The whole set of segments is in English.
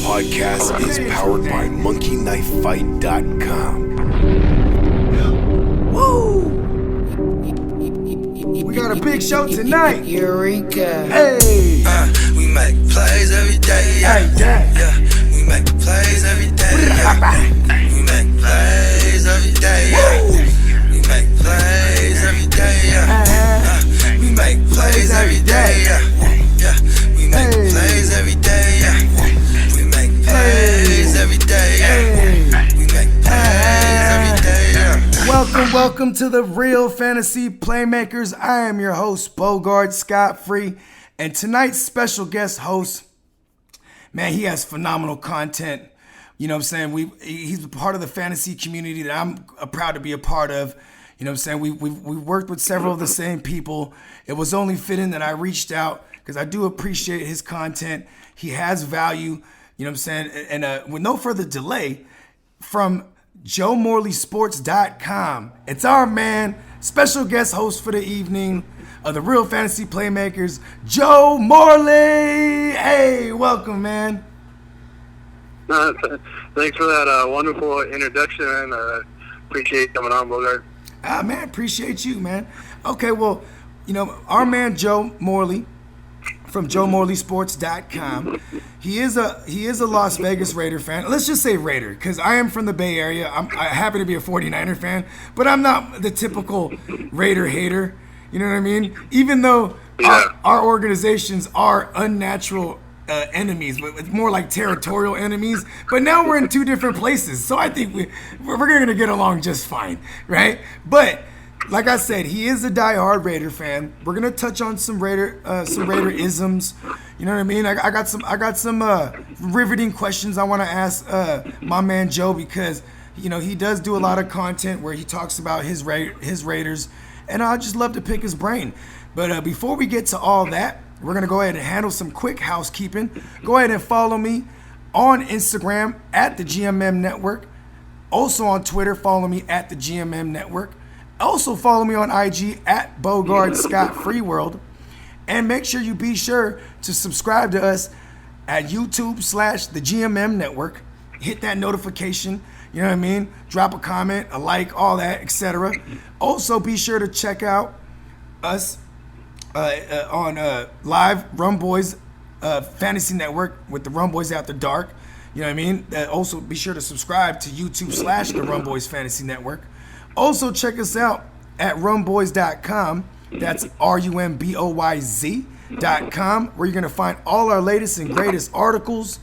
podcast is powered by monkeyknifefight.com. Woo! We got a big show tonight. Eureka. Hey! We make plays every day. Hey, Dad. Yeah, we make plays every day. We make plays every day. We make plays every day. We make plays every day. Yeah, we make plays every day. We make plays every day. We make plays every day. Welcome to the Real Fantasy Playmakers. I am your host, Bogard Scott, and tonight's special guest host, man, he has phenomenal content. You know what I'm saying? He's a part of the fantasy community that I'm proud to be a part of. You know what I'm saying? We've worked with several of the same people. It was only fitting that I reached out because I do appreciate his content. He has value. You know what I'm saying? And with no further delay, from JoeMorleySports.com, it's our man, special guest host for the evening of the Real Fantasy Playmakers, Joe Morley. Hey, welcome, man. Thanks for that wonderful introduction, and appreciate coming on, Bogart. Man, appreciate you, man. Okay, well, you know, our man Joe Morley from JoeMorleySports.com. He is a Las Vegas Raider fan. Let's just say Raider, because I am from the Bay Area. I happen to be a 49er fan, but I'm not the typical Raider hater. You know what I mean? Even though our organizations are unnatural enemies, but it's more like territorial enemies. But now we're in two different places, so I think we're going to get along just fine, right? But like I said, he is a diehard Raider fan. We're gonna touch on some Raider isms. You know what I mean? I got some riveting questions I want to ask my man Joe, because you know he does do a lot of content where he talks about his Raiders, and I just love to pick his brain. But before we get to all that, we're gonna go ahead and handle some quick housekeeping. Go ahead and follow me on Instagram at the GMM Network. Also on Twitter, follow me at the GMM Network. Also follow me on IG at Bogard Scott Free World, and make sure you be sure to subscribe to us at YouTube/the GMM Network. Hit that notification, you know what I mean? Drop a comment, a like, all that, etc. Also be sure to check out us on live Rum Boys Fantasy Network with the Rum Boys After Dark. You know what I mean? Also be sure to subscribe to YouTube/the Rum Boys Fantasy Network. Also, check us out at rumboys.com. That's RUMBOYZ.com, where you're going to find all our latest and greatest articles.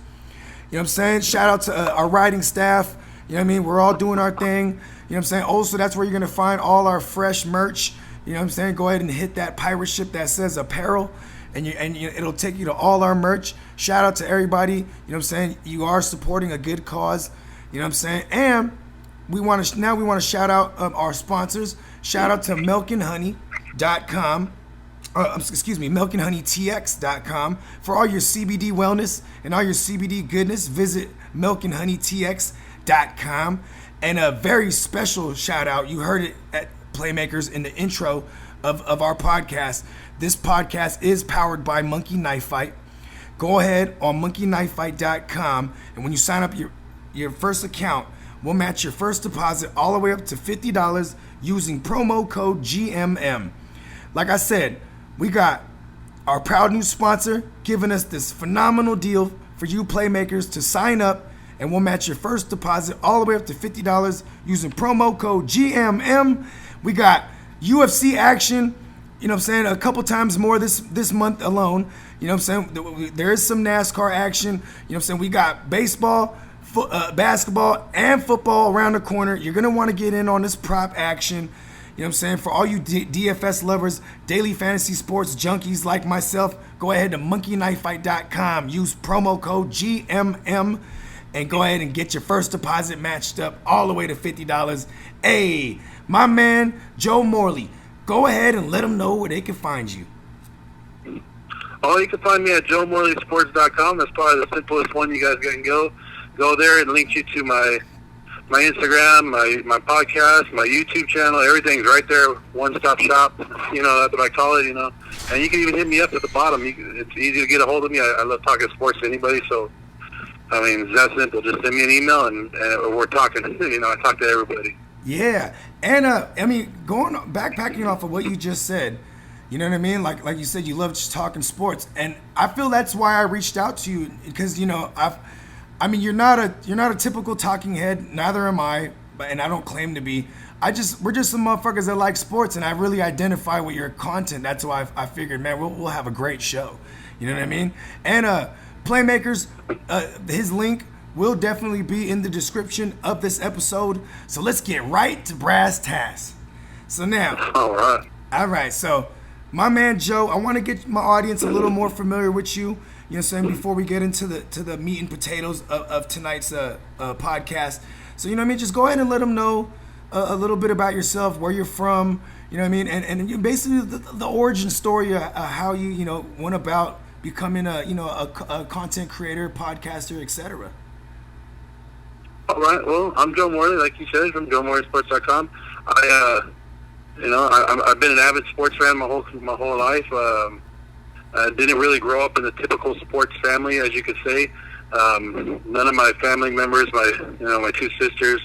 You know what I'm saying? Shout out to our writing staff. You know what I mean? We're all doing our thing. You know what I'm saying? Also, that's where you're going to find all our fresh merch. You know what I'm saying? Go ahead and hit that pirate ship that says apparel, and it'll take you to all our merch. Shout out to everybody. You know what I'm saying? You are supporting a good cause. You know what I'm saying? And we want to shout out our sponsors. Shout out to milkandhoney.com. milkandhoneytx.com for all your CBD wellness and all your CBD goodness. Visit milkandhoneytx.com. And a very special shout out. You heard it at Playmakers in the intro of our podcast. This podcast is powered by Monkey Knife Fight. Go ahead on monkeyknifefight.com, and when you sign up your first account, we'll match your first deposit all the way up to $50 using promo code GMM. Like I said, we got our proud new sponsor giving us this phenomenal deal for you Playmakers to sign up, and we'll match your first deposit all the way up to $50 using promo code GMM. We got UFC action, you know what I'm saying, a couple times more this month alone. You know what I'm saying? There is some NASCAR action. You know what I'm saying? We got baseball, basketball, and football around the corner. You're going to want to get in on this prop action. You know what I'm saying? For all you DFS lovers, daily fantasy sports junkies like myself, go ahead to monkeyknifefight.com. Use promo code GMM and go ahead and get your first deposit matched up all the way to $50. Hey, my man, Joe Morley, go ahead and let them know where they can find you. Oh, you can find me at JoeMorleySports.com. That's probably the simplest one you guys can go. Go there and link you to my Instagram, my podcast, my YouTube channel. Everything's right there, one-stop shop. You know, that's what I call it, you know. And you can even hit me up at the bottom. It's easy to get a hold of me. I love talking sports to anybody, so I mean, it's that simple. Just send me an email, and we're talking. You know, I talk to everybody. Yeah, and I mean, backpacking off of what you just said, you know what I mean? Like you said, you love just talking sports, and I feel that's why I reached out to you because you know I mean, you're not a typical talking head. Neither am I, and I don't claim to be. We're just some motherfuckers that like sports, and I really identify with your content. That's why I figured, man, we'll have a great show. You know what I mean? And Playmakers, his link will definitely be in the description of this episode. So let's get right to brass tacks. So now, all right. So my man Joe, I want to get my audience a little more familiar with you. You know what I'm saying? Before we get into the meat and potatoes of tonight's podcast. So you know what I mean? Just go ahead and let them know a little bit about yourself, where you're from. You know what I mean? And you basically the origin story of how you know went about becoming a content creator, podcaster, etc. All right. Well, I'm Joe Morley, like you said, from JoeMorleySports.com. I've been an avid sports fan my whole life. I didn't really grow up in the typical sports family, as you could say. None of my family members, my two sisters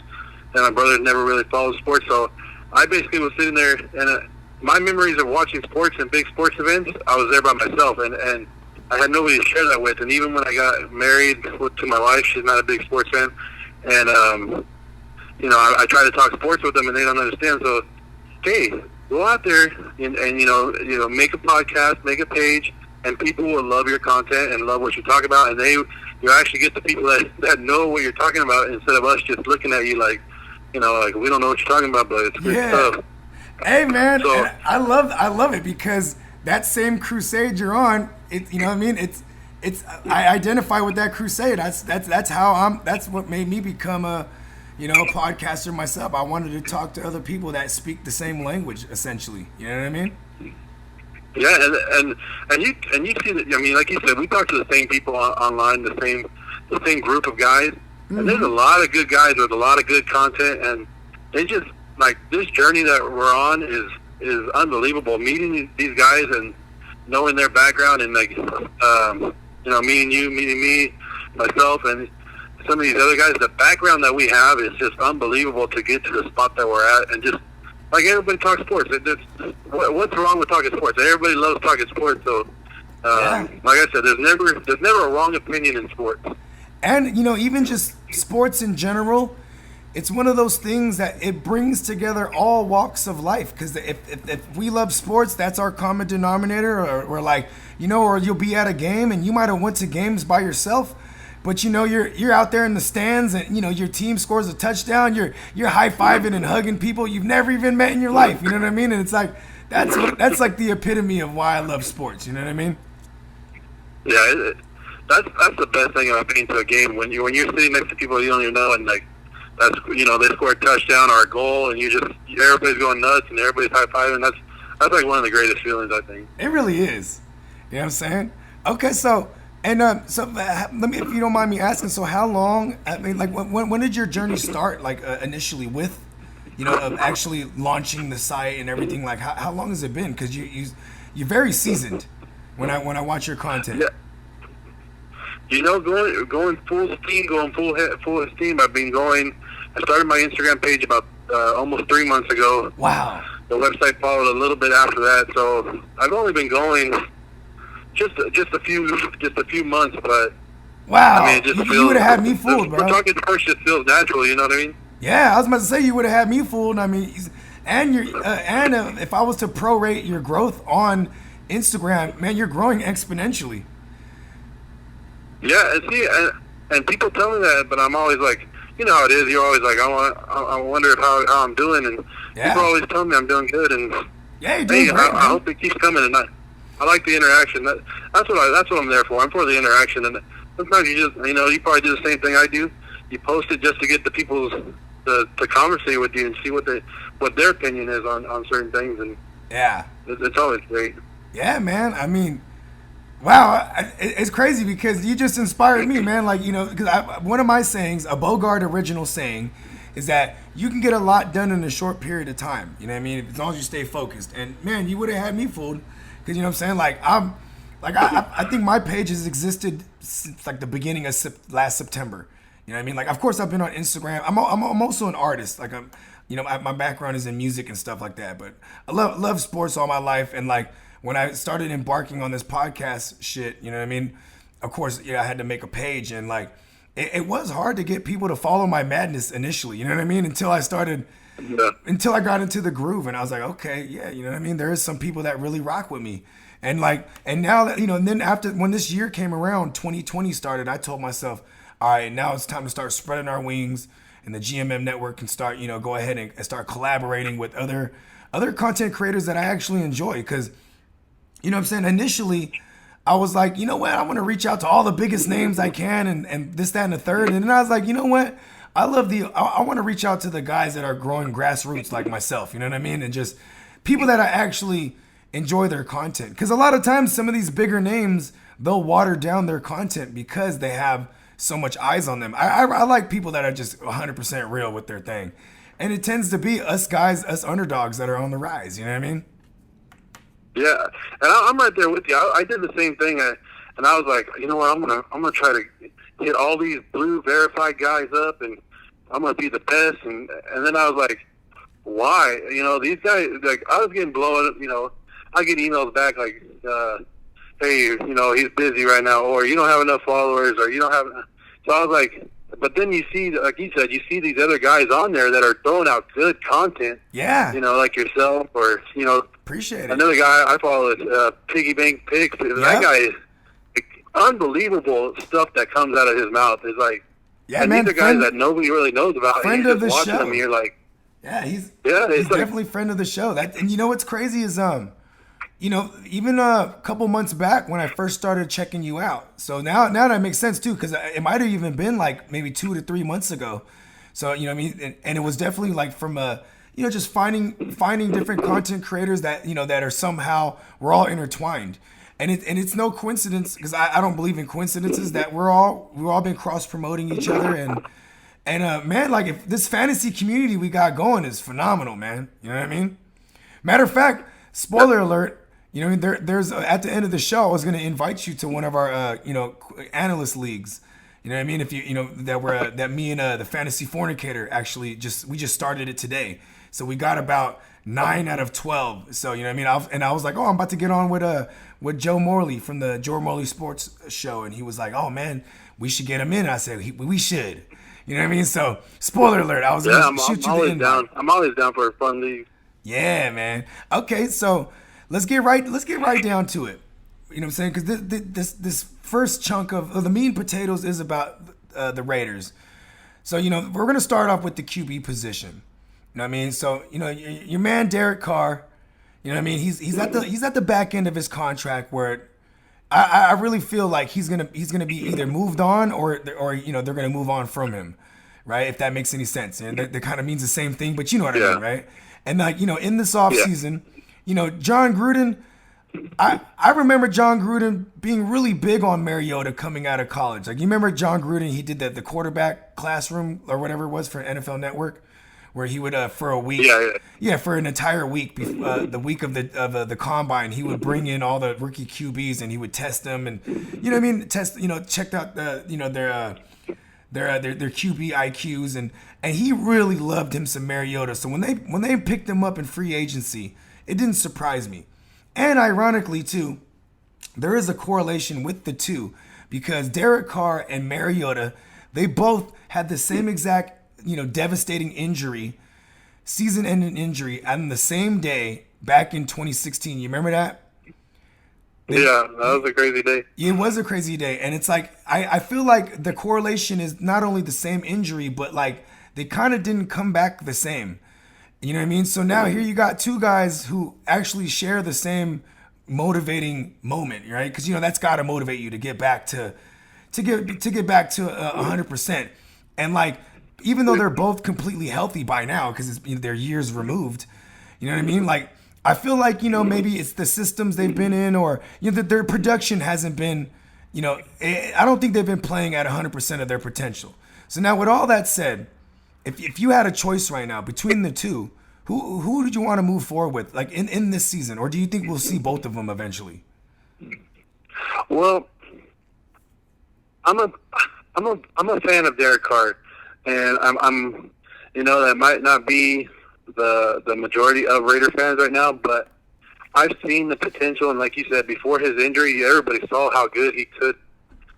and my brother never really followed sports. So I basically was sitting there, and my memories of watching sports and big sports events, I was there by myself, and I had nobody to share that with. And even when I got married to my wife, she's not a big sports fan. And, I try to talk sports with them, and they don't understand. So, hey, go out there and make a podcast, make a page, and people will love your content and love what you talk about. And you actually get the people that know what you're talking about instead of us just looking at you like we don't know what you're talking about, but it's good stuff. Hey, man, so, I love it because that same crusade you're on, you know what I mean? I identify with that crusade. That's what made me become a podcaster myself. I wanted to talk to other people that speak the same language, essentially. You know what I mean? Yeah, and you see that. I mean, like you said, we talk to the same people online, the same group of guys, and there's a lot of good guys with a lot of good content, and they just like this journey that we're on is unbelievable. Meeting these guys and knowing their background, and meeting you, meeting me, myself, and some of these other guys, the background that we have is just unbelievable to get to the spot that we're at. And just like everybody talks sports, what's wrong with talking sports? Everybody loves talking sports. So, like I said, there's never a wrong opinion in sports. And even just sports in general, it's one of those things that it brings together all walks of life. Because if we love sports, that's our common denominator. Or like, or you'll be at a game and you might have went to games by yourself, but you're out there in the stands and your team scores a touchdown. You're high-fiving and hugging people you've never even met in your life. You know what I mean? And it's like that's like the epitome of why I love sports. You know what I mean? Yeah, that's the best thing about being to a game when you're sitting next to people you don't even know, and like. That's they score a touchdown or a goal, and everybody's going nuts, and everybody's high fiving. That's like one of the greatest feelings, I think. It really is. You know what I'm saying? Okay, so let me, if you don't mind me asking, so how long? I mean, like when did your journey start? Like initially with, of actually launching the site and everything. Like how long has it been? Because you're very seasoned. When I watch your content. Yeah. Going full steam, full steam. I started my Instagram page about almost 3 months ago. Wow. The website followed a little bit after that, so I've only been going just a few months, but wow. I mean, it just feels, you would have had me fooled, bro. We're talking first, just feels natural. You know what I mean? Yeah, I was about to say you would have had me fooled. I mean, and if I was to prorate your growth on Instagram, man, you're growing exponentially. Yeah, and people tell me that, but I'm always like, you know how it is. You're always like, I wonder how I'm doing, and people always tell me I'm doing good, and you're doing great, I hope it keeps coming, and I like the interaction. That's what I'm there for. I'm for the interaction, and sometimes you you probably do the same thing I do. You post it just to get the people to conversate with you and see what their opinion is on certain things, and it's always great. Yeah, man. I mean. Wow, it's crazy because you just inspired me, man. Like, because one of my sayings, a Bogard original saying, is that you can get a lot done in a short period of time. You know what I mean? As long as you stay focused. And man, you would have had me fooled because you know what I'm saying. Like I think my page has existed since like the beginning of last September. You know what I mean? Like, of course, I've been on Instagram. I'm also an artist. Like, my background is in music and stuff like that. But I love sports all my life. And like, when I started embarking on this podcast shit, you know what I mean? Of course, I had to make a page, and like, it was hard to get people to follow my madness initially. You know what I mean? Until I got into the groove, and I was like, okay, yeah, you know what I mean? There is some people that really rock with me. And now that, and then after, when this year came around, 2020 started, I told myself, all right, now it's time to start spreading our wings, and the GMM network can start, go ahead and start collaborating with other content creators that I actually enjoy. Because, you know what I'm saying? Initially, I was like, you know what? I want to reach out to all the biggest names I can, and this, that, and the third. And then I was like, you know what? I want to reach out to the guys that are growing grassroots like myself. You know what I mean? And just people that I actually enjoy their content. Because a lot of times, some of these bigger names, they'll water down their content because they have so much eyes on them. I like people that are just 100% real with their thing. And it tends to be us guys, us underdogs that are on the rise. You know what I mean? Yeah, and I'm right there with you. I did the same thing, and I was like, you know what? I'm gonna try to hit all these blue verified guys up, and I'm gonna be the best. And then I was like, why? These guys, like, I was getting blown. I get emails back like, hey, he's busy right now, or you don't have enough followers, or you don't have. So I was like, but then you see, like you said, you see these other guys on there that are throwing out good content. Yeah. Like yourself, or appreciate it. Another guy I follow is Piggy Bank Picks. Yep. That guy is unbelievable stuff that comes out of his mouth. It's like, yeah, and man, these are guys that nobody really knows about. Friend of the watching show. them, and you're like, he's like, definitely friend of the show. And what's crazy is even a couple months back when I first started checking you out. So now that makes sense too, because it might have even been like maybe 2 to 3 months ago. So you know what I mean, and it was definitely like from just finding different content creators that that are somehow, we're all intertwined, and it's no coincidence, because I don't believe in coincidences, that we've all been cross promoting each other, and man, like, if this fantasy community we got going is phenomenal, man. You know what I mean? Matter of fact, spoiler alert. There's at the end of the show, I was going to invite you to one of our, analyst leagues. You know what I mean? If that me and the Fantasy Fornicator actually we just started it today. So we got about 9 out of 12. So, you know what I mean? I was like, oh, I'm about to get on with Joe Morley from the Joe Morley Sports Show. And he was like, oh, man, we should get him in. And I said, we should. You know what I mean? So, spoiler alert, I was going to shoot you the invite. I'm always down for a fun league. Yeah, man. Okay, so let's get right down to it. You know what I'm saying? Because this first chunk of the meat and potatoes is about the Raiders. So, we're going to start off with the QB position. You know what I mean? So, your man Derek Carr, you know what I mean? He's at the back end of his contract, where I really feel like he's gonna be either moved on or they're gonna move on from him, right? If that makes any sense. And that kind of means the same thing, but you know what I mean, right? And like, in this offseason, John Gruden, I remember John Gruden being really big on Mariota coming out of college. Like, you remember John Gruden, he did the quarterback classroom or whatever it was for NFL Network, where he would for a week, for an entire week, the week of the combine, he would bring in all the rookie QBs and he would test them, and you know what I mean, checked out their QB IQs, and he really loved him some Mariota. So when they picked him up in free agency, it didn't surprise me. And ironically too, there is a correlation with the two, because Derek Carr and Mariota, they both had the same exact devastating injury, season-ending injury, on the same day back in 2016. You remember that? Yeah, that was a crazy day. It was a crazy day. And it's like, I feel like the correlation is not only the same injury, but like they kind of didn't come back the same. You know what I mean? So now here you got two guys who actually share the same motivating moment, right? Because that's got to motivate you to get back to get back to 100%. And like, even though they're both completely healthy by now, because they're years removed, you know what I mean? Like, I feel like, maybe it's the systems they've been in, or, their production hasn't been, I don't think they've been playing at 100% of their potential. So now, with all that said, if you had a choice right now between the two, who did you want to move forward with, like in this season? Or do you think we'll see both of them eventually? Well, I'm a fan of Derek Carr, and I'm that might not be the majority of Raider fans right now, but I've seen the potential, and like you said, before his injury, everybody saw how good he could,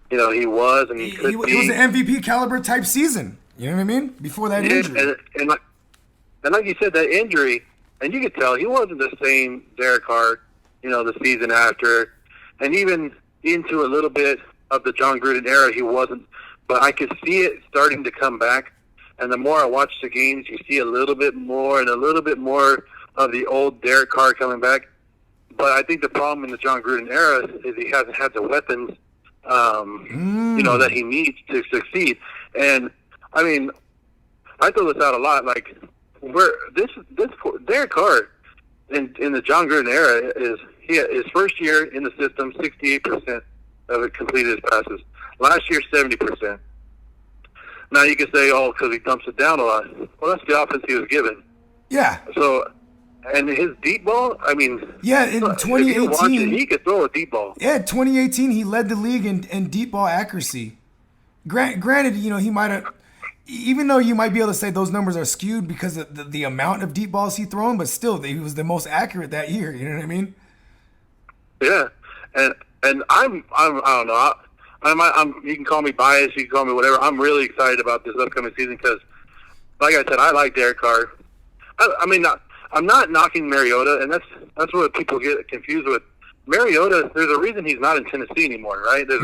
he was, and he could be. It was an MVP caliber type season. You know what I mean? Before that injury. And like you said, that injury, and you could tell he wasn't the same Derek Carr, the season after, and even into a little bit of the John Gruden era, he wasn't. But I could see it starting to come back, and the more I watch the games, you see a little bit more and a little bit more of the old Derek Carr coming back. But I think the problem in the John Gruden era is he hasn't had the weapons, that he needs to succeed. And I mean, I throw this out a lot. Like, this Derek Carr in the John Gruden era is his first year in the system, 68% of it completed his passes. Last year, 70%. Now you can say, because he dumps it down a lot. Well, that's the offense he was given. Yeah. So. And his deep ball, I mean... Yeah, in 2018... he could throw a deep ball. Yeah, 2018, he led the league in deep ball accuracy. Granted, he might have... Even though you might be able to say those numbers are skewed because of the amount of deep balls he thrown, but still, he was the most accurate that year. You know what I mean? Yeah. And I don't know. I'm you can call me biased, you can call me whatever. I'm really excited about this upcoming season because, like I said, I like Derek Carr. I'm not knocking Mariota, and that's what people get confused with. Mariota, there's a reason he's not in Tennessee anymore, right? There's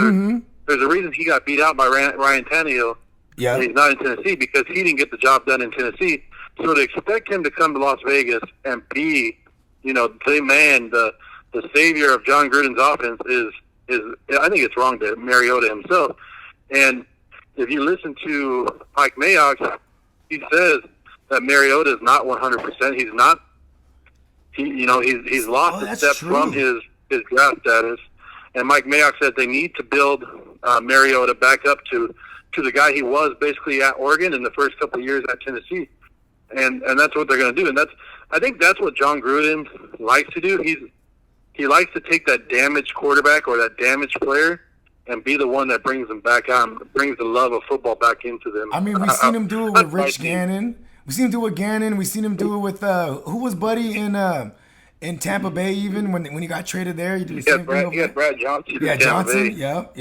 a reason he got beat out by Ryan Tannehill. Yeah. And he's not in Tennessee because he didn't get the job done in Tennessee. So to expect him to come to Las Vegas and be, the man, the savior of John Gruden's offense is I think it's wrong to Mariota himself. And if you listen to Mike Mayock, he says that Mariota is not 100%. He's not. He's lost a step from his draft status. And Mike Mayock said they need to build Mariota back up to the guy he was basically at Oregon in the first couple of years at Tennessee. And that's what they're going to do. And I think that's what John Gruden likes to do. He likes to take that damaged quarterback or that damaged player and be the one that brings them back out, brings the love of football back into them. I mean, we've seen him do it with Rich Gannon. We've seen him do it with Gannon. We've seen him do it with who was Buddy in Tampa Bay even when he got traded there. He did the same thing. Yeah, Brad Johnson. Yeah, Johnson. Yep.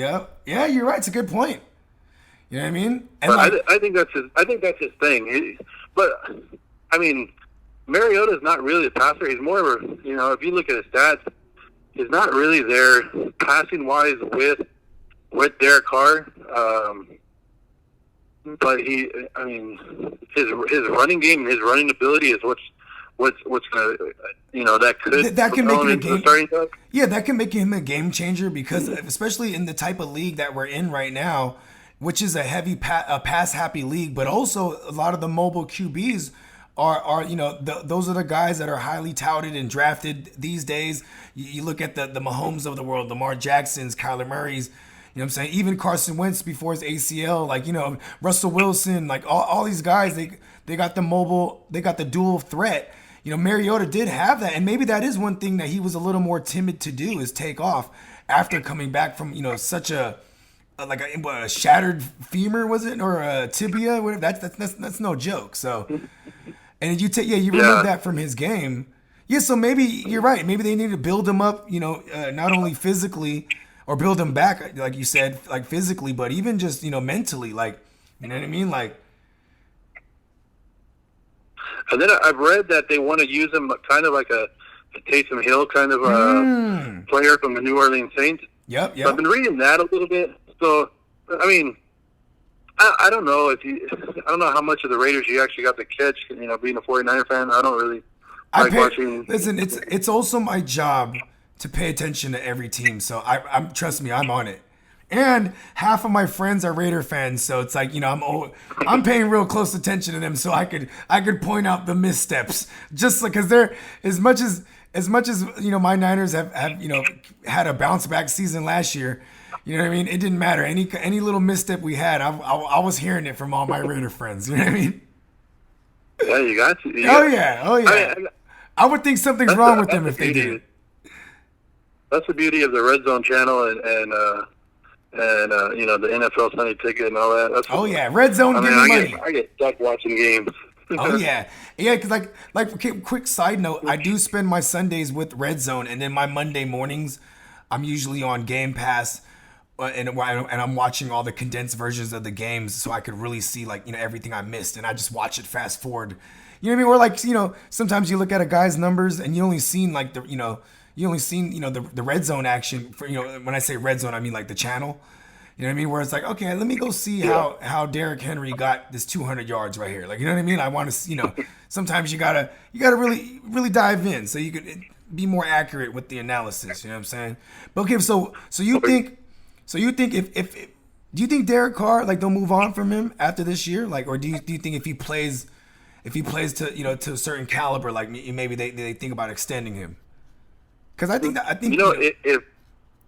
Yeah, you're right. It's a good point. You know what I mean? And I think that's his thing. But I mean, Mariota's not really a passer. He's more of a if you look at his stats, he's not really there passing wise with Derek Carr. But his running game and his running ability is what's gonna that can make him a game. Yeah, that can make him a game changer because especially in the type of league that we're in right now, which is a heavy pass happy league, but also a lot of the mobile QBs are those are the guys that are highly touted and drafted these days. You look at the Mahomes of the world, Lamar Jacksons, Kyla Murray's. You know what I'm saying? Even Carson Wentz before his ACL, Russell Wilson, all these guys, they got the mobile, they got the dual threat. Mariota did have that, and maybe that is one thing that he was a little more timid to do is take off after coming back from such a shattered femur, was it, or a tibia? Whatever. That's no joke. So, and you remove that from his game. Yeah, so maybe you're right. Maybe they need to build him up. Not only physically. Or build him back, like you said, physically, but even just, mentally, you know what I mean? And then I've read that they want to use him kind of like a Taysom Hill kind of player from the New Orleans Saints. Yep. So I've been reading that a little bit. So, I mean, I don't know I don't know how much of the Raiders you actually got to catch, being a 49er fan. I don't really watching. Listen, it's also my job to pay attention to every team, so I'm trust me, I'm on it. And half of my friends are Raider fans, so it's I'm paying real close attention to them, so I could point out the missteps, just because they're as much as my Niners have had a bounce back season last year. You know what I mean? It didn't matter any little misstep we had. I was hearing it from all my Raider friends. You know what I mean? Yeah, you got to. Oh yeah. I would think something's wrong with them if they did. That's the beauty of the Red Zone channel and the NFL Sunday Ticket and all that. Red Zone, give me money. I get stuck watching games. Oh yeah, because okay, quick side note, I do spend my Sundays with Red Zone, and then my Monday mornings, I'm usually on Game Pass, and I'm watching all the condensed versions of the games, so I could really see everything I missed, and I just watch it fast forward. You know what I mean? Or sometimes you look at a guy's numbers and you only seen the Red Zone action for when I say Red Zone, I mean like the channel. You know what I mean? Where it's like, okay, let me go see how Derrick Henry got this 200 yards right here. You know what I mean? I want to, sometimes you gotta really, really dive in so you could be more accurate with the analysis. You know what I'm saying? But okay, so you think if do you think Derek Carr they'll move on from him after this year? Or do you think if he plays to to a certain caliber, maybe they think about extending him? Because I think if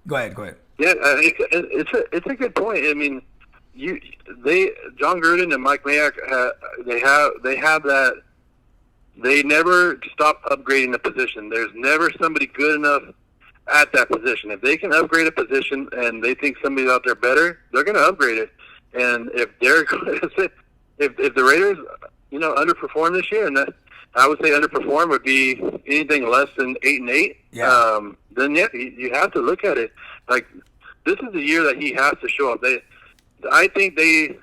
go ahead. Yeah, it's a good point. I mean, John Gruden and Mike Mayock they have that. They never stop upgrading the position. There's never somebody good enough at that position. If they can upgrade a position and they think somebody's out there better, they're going to upgrade it. And if if the Raiders underperform this year, and that, I would say underperform would be anything less than 8-8. Yeah. Then you have to look at it. This is the year that he has to show up. I think they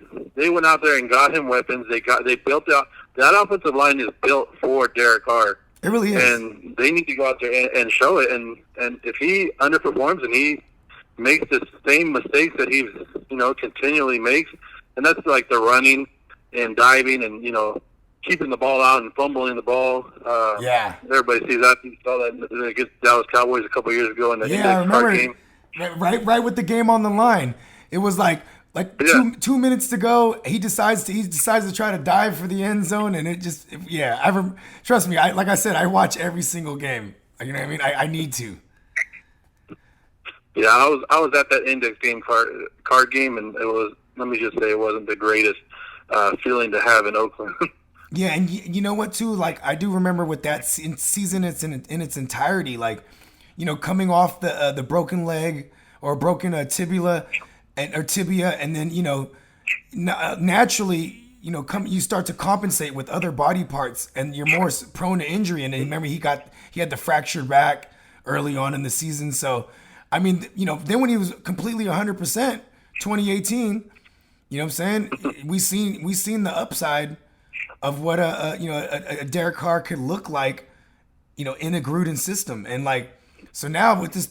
went out there and got him weapons. They built out that offensive line is built for Derek Carr. It really is. And they need to go out there and show it. And if he underperforms and he makes the same mistakes that he's continually makes, and that's like the running and diving and keeping the ball out and fumbling the ball. Everybody sees that. You saw that against Dallas Cowboys a couple years ago in the Index Card game. Right with the game on the line. It was like 2 minutes to go. He decides to try to dive for the end zone, and it just trust me. Like I said, I watch every single game. You know what I mean? I need to. Yeah, I was at that Index game card game, and it was. Let me just say, it wasn't the greatest feeling to have in Oakland. Yeah, and you know what too? I do remember with that season, it's in its entirety. Coming off the broken leg or broken tibia, and then naturally you start to compensate with other body parts, and you're more prone to injury. And remember, he had the fractured back early on in the season. So I mean, then when he was completely 100%, 2018, you know what I'm saying? We seen the upside of what a Derek Carr could look like, in a Gruden system. And so now with this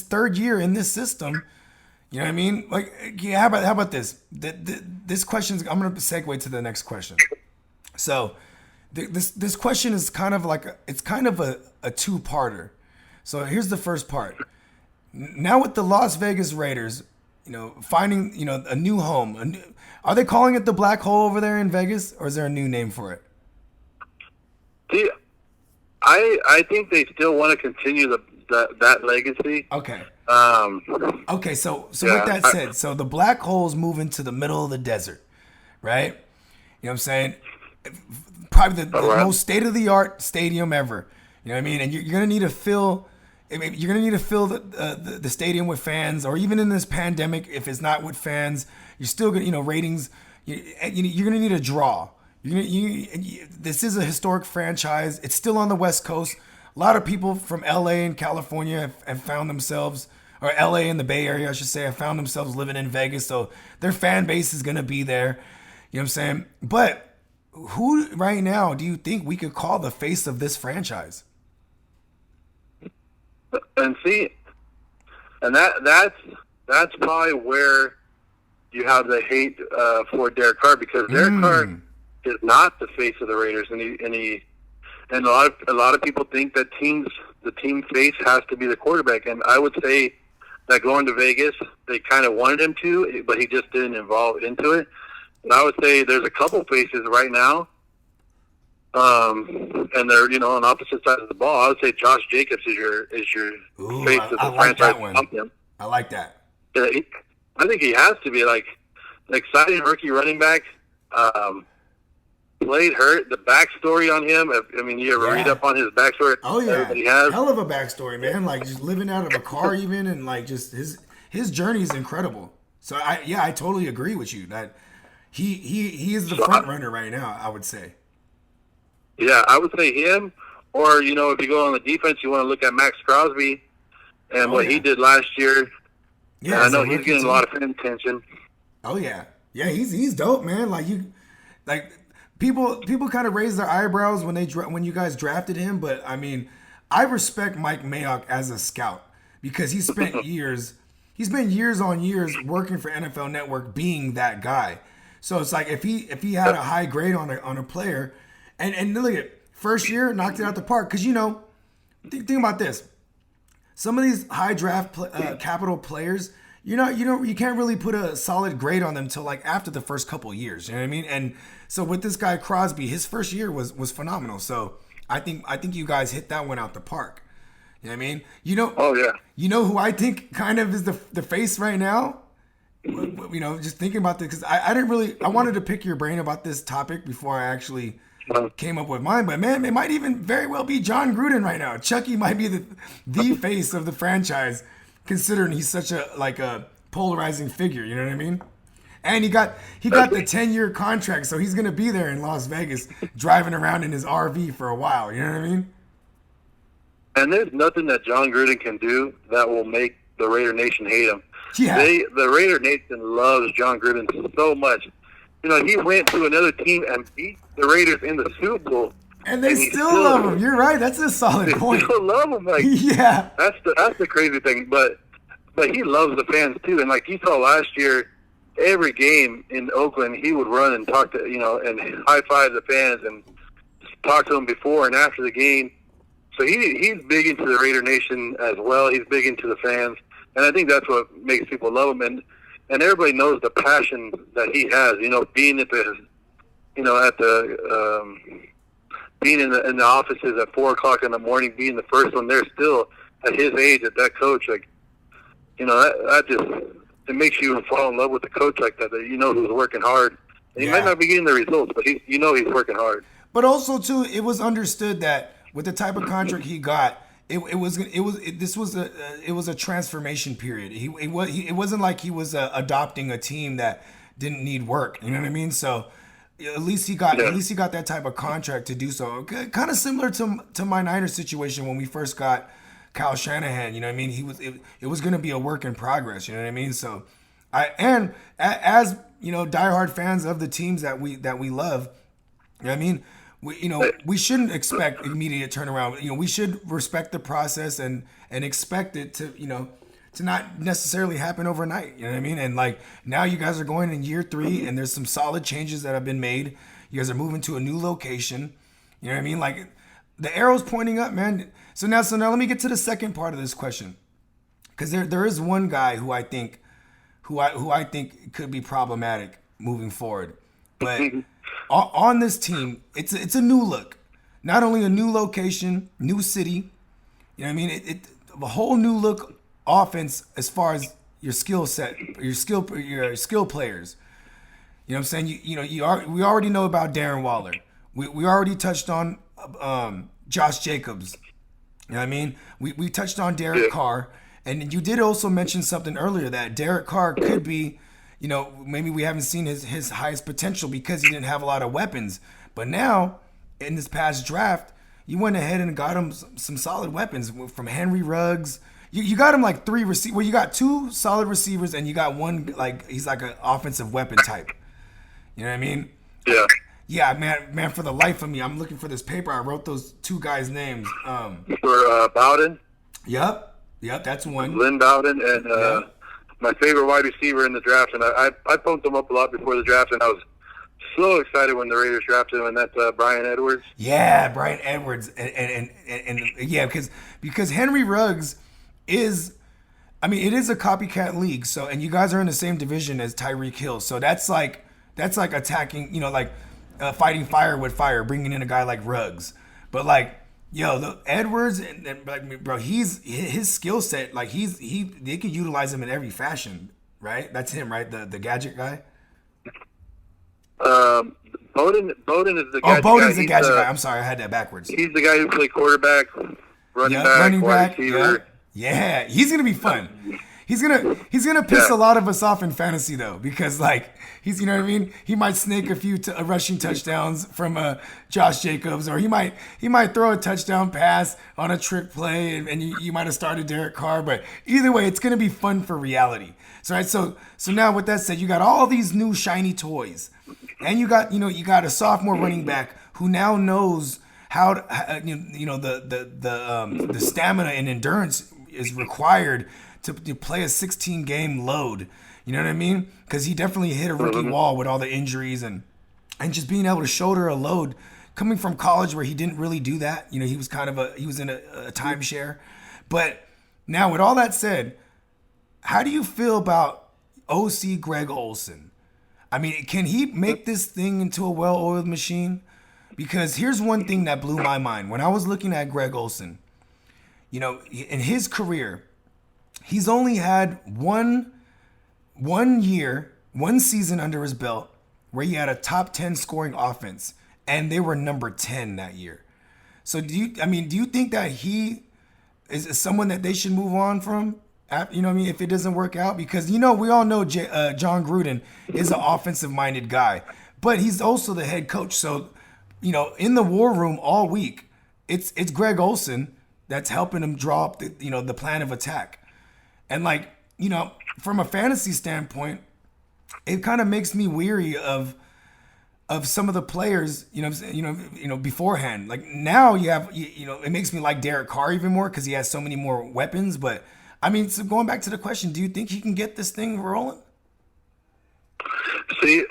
third year in this system, you know what I mean? How about this? This question, I'm going to segue to the next question. So this question is kind of a two-parter. So here's the first part. Now with the Las Vegas Raiders, finding, a new home, are they calling it the black hole over there in Vegas, or is there a new name for it? See, I think they still want to continue that legacy. Okay. Okay. So with that said, so the black holes move into the middle of the desert, right? You know what I'm saying? Probably the most state-of-the-art stadium ever. You know what I mean? And you're gonna need to fill. You're gonna need to fill the stadium with fans, or even in this pandemic, if it's not with fans, you're still gonna ratings. You're gonna need a draw. This is a historic franchise. It's still on the West Coast. A lot of people from LA and California have found themselves, or LA and the Bay Area, I should say, have found themselves living in Vegas. So their fan base is gonna be there. You know what I'm saying? But who right now do you think we could call the face of this franchise? And see, and that's probably where you have the hate for Derek Carr, because Derek Carr is not the face of the Raiders, and a lot of people think that the team face has to be the quarterback, and I would say that going to Vegas, they kind of wanted him to, but he just didn't evolve into it. And I would say there's a couple faces right now. And they're on opposite sides of the ball. I would say Josh Jacobs is your face of the I like franchise. that one. I like that. I think he has to be an exciting rookie running back. Played hurt. The backstory on him. I mean, you ever read up on his backstory? Oh yeah, everybody has. Hell of a backstory, man. Just living out of a car, even, and just his journey is incredible. So I totally agree with you that he is the front runner right now, I would say. Yeah, I would say him, or, you know, if you go on the defense, you want to look at Max Crosby and what he did last year. Yeah, I know he's getting a lot of fan attention. Oh yeah, he's dope, man. People kind of raise their eyebrows when you guys drafted him, but I mean, I respect Mike Mayock as a scout because he spent years on years working for NFL Network, being that guy. So it's like if he had a high grade on a player, and look at first year knocked it out the park, because think about this. Some of these high draft capital players, you can't really put a solid grade on them till like after the first couple of years. You know what I mean? And so with this guy Crosby, his first year was phenomenal. So I think you guys hit that one out the park. You know what I mean? Oh yeah. You know who I think kind of is the face right now? Just thinking about this, because I wanted to pick your brain about this topic before I actually came up with mine, but man, it might even very well be John Gruden right now. Chucky might be the face of the franchise, considering he's such a polarizing figure. You know what I mean? And he got the 10-year contract, so he's gonna be there in Las Vegas, driving around in his RV for a while. You know what I mean? And there's nothing that John Gruden can do that will make the Raider Nation hate him. Yeah. The Raider Nation loves John Gruden so much. You know, he went to another team and beat the Raiders in the Super Bowl. And they still love him. You're right. That's a solid point. They still love him. Like, yeah. That's the crazy thing. But he loves the fans too. And like you saw last year, every game in Oakland, he would run and talk to, and high five the fans and talk to them before and after the game. So he's big into the Raider Nation as well. He's big into the fans. And I think that's what makes people love him. And everybody knows the passion that he has, being at being in the offices at 4:00 in the morning, being the first one there still at his age, at that coach, that just, it makes you fall in love with the coach like that who's working hard. And he might not be getting the results, but he's working hard. But also too, it was understood that with the type of contract he got, it was a transformation period. It wasn't like he was adopting a team that didn't need work. You know what I mean? So at least he got that type of contract to do so. Kind of similar to my Niners situation when we first got Kyle Shanahan. You know what I mean? It was going to be a work in progress. You know what I mean? So as diehard fans of the teams that we love, you know what I mean? We shouldn't expect immediate turnaround. We should respect the process and expect it to not necessarily happen overnight. You know what I mean? And like now you guys are going in year 3 and there's some solid changes that have been made. You guys are moving to a new location. You know what I mean? Like the arrow's pointing up, man. So now let me get to the second part of this question. Because there is one guy who I think could be problematic moving forward. But on this team, it's a new look. Not only a new location, new city. You know what I mean? It a whole new look offense as far as your skill set, your skill players. You know what I'm saying? We already know about Darren Waller. We already touched on Josh Jacobs. You know what I mean? We touched on Derek Carr, and you did also mention something earlier that Derek Carr could be, maybe we haven't seen his highest potential because he didn't have a lot of weapons. But now, in this past draft, you went ahead and got him some solid weapons from Henry Ruggs. You got him like 3 receivers. Well, you got 2 solid receivers, and you got one he's like an offensive weapon type. You know what I mean? Yeah. Yeah, man. For the life of me, I'm looking for this paper. I wrote those 2 guys' names. For Bowden. Yep, that's one. Lynn Bowden and my favorite wide receiver in the draft, and I pumped him up a lot before the draft, and I was so excited when the Raiders drafted him, and that's Brian Edwards. Yeah, Brian Edwards, and yeah, because Henry Ruggs is, it is a copycat league. So, and you guys are in the same division as Tyreek Hill, so that's like attacking, fighting fire with fire, bringing in a guy like Ruggs. But the Edwards and bro, his skill set, they could utilize him in every fashion, right? That's him, right? The gadget guy. Bowden is the gadget guy. Bowden's the gadget guy. I'm sorry, I had that backwards. He's the guy who played quarterback, running back, wide receiver. Yeah, he's gonna be fun. He's gonna piss a lot of us off in fantasy though, because like he's, you know what I mean. He might snake a few rushing touchdowns from Josh Jacobs, or he might throw a touchdown pass on a trick play, and you might have started Derek Carr. But either way, it's gonna be fun for reality. So right, so now with that said, you got all these new shiny toys, and you got a sophomore running back who now knows how to, the stamina and endurance is required to play a 16 game load. You know what I mean? Because he definitely hit a rookie wall with all the injuries and just being able to shoulder a load coming from college where he didn't really do that. You know, he was in a timeshare. But now with all that said, how do you feel about OC Greg Olsen? I mean, can he make this thing into a well-oiled machine? Because here's one thing that blew my mind. When I was looking at Greg Olsen, you know, in his career, he's only had one season under his belt where he had a top 10 scoring offense, and they were number 10 that year. So do you think that he is someone that they should move on from? You know what I mean? If it doesn't work out, because, you know, we all know John Gruden is an offensive-minded guy, but he's also the head coach. So, you know, in the war room all week, it's Greg Olsen that's helping him draw up the plan of attack. And like, you know, from a fantasy standpoint, it kind of makes me weary of some of the players, beforehand. Like now it makes me like Derek Carr even more because he has so many more weapons. But I mean, so going back to the question, do you think he can get this thing rolling? See,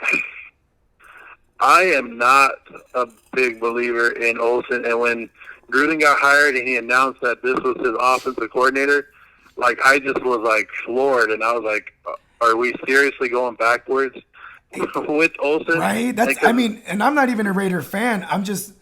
I am not a big believer in Olsen, and when Gruden got hired and he announced that this was his offensive coordinator, like I just was like floored, and I was like, "Are we seriously going backwards with Olsen?" Right. And I'm not even a Raider fan. I'm just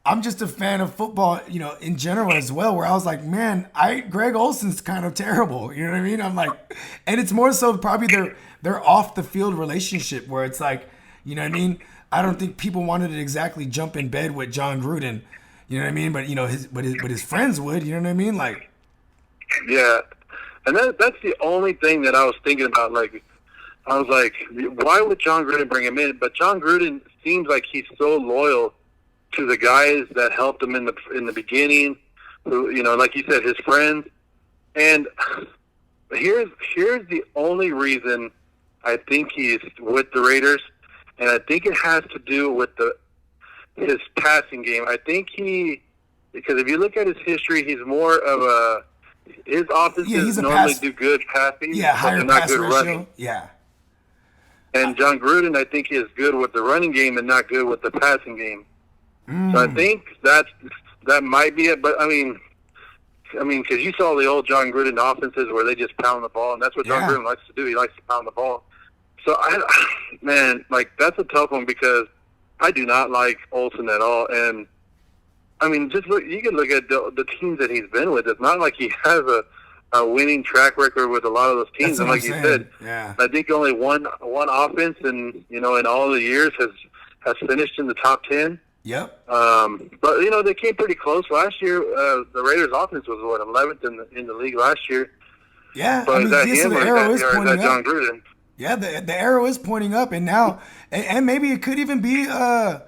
a fan of football, you know, in general as well. Where I was like, man, Greg Olsen's kind of terrible. You know what I mean? I'm like, and it's more so probably their off the field relationship where it's like, you know what I mean? I don't think people wanted to exactly jump in bed with John Gruden. You know what I mean? But you know, his friends would. You know what I mean? Like, yeah. And that's the only thing that I was thinking about. Like, I was like, why would John Gruden bring him in? But John Gruden seems like he's so loyal to the guys that helped him in the beginning, who, you know, like you said, his friends. And here's the only reason I think he's with the Raiders, and I think it has to do with his passing game. I think because if you look at his history, he's more of his offenses normally do good passing, higher not pass good ratio. running. Yeah. And John Gruden, I think, is good with the running game and not good with the passing game. So I think that might be it. But I mean, because you saw the old John Gruden offenses where they just pound the ball, and that's what John Gruden likes to do. He likes to pound the ball. So that's a tough one because I do not like Olsen at all. And I mean, just look. You can look at the teams that he's been with. It's not like he has a winning track record with a lot of those teams. And like you said, I think only one offense, and you know, in all the years has finished in the top 10. Yep. But you know, they came pretty close last year. The Raiders' offense was 11th in the league last year. Yeah, but is that him or is that John Gruden? Yeah, the arrow is pointing up, and now, and maybe it could even be a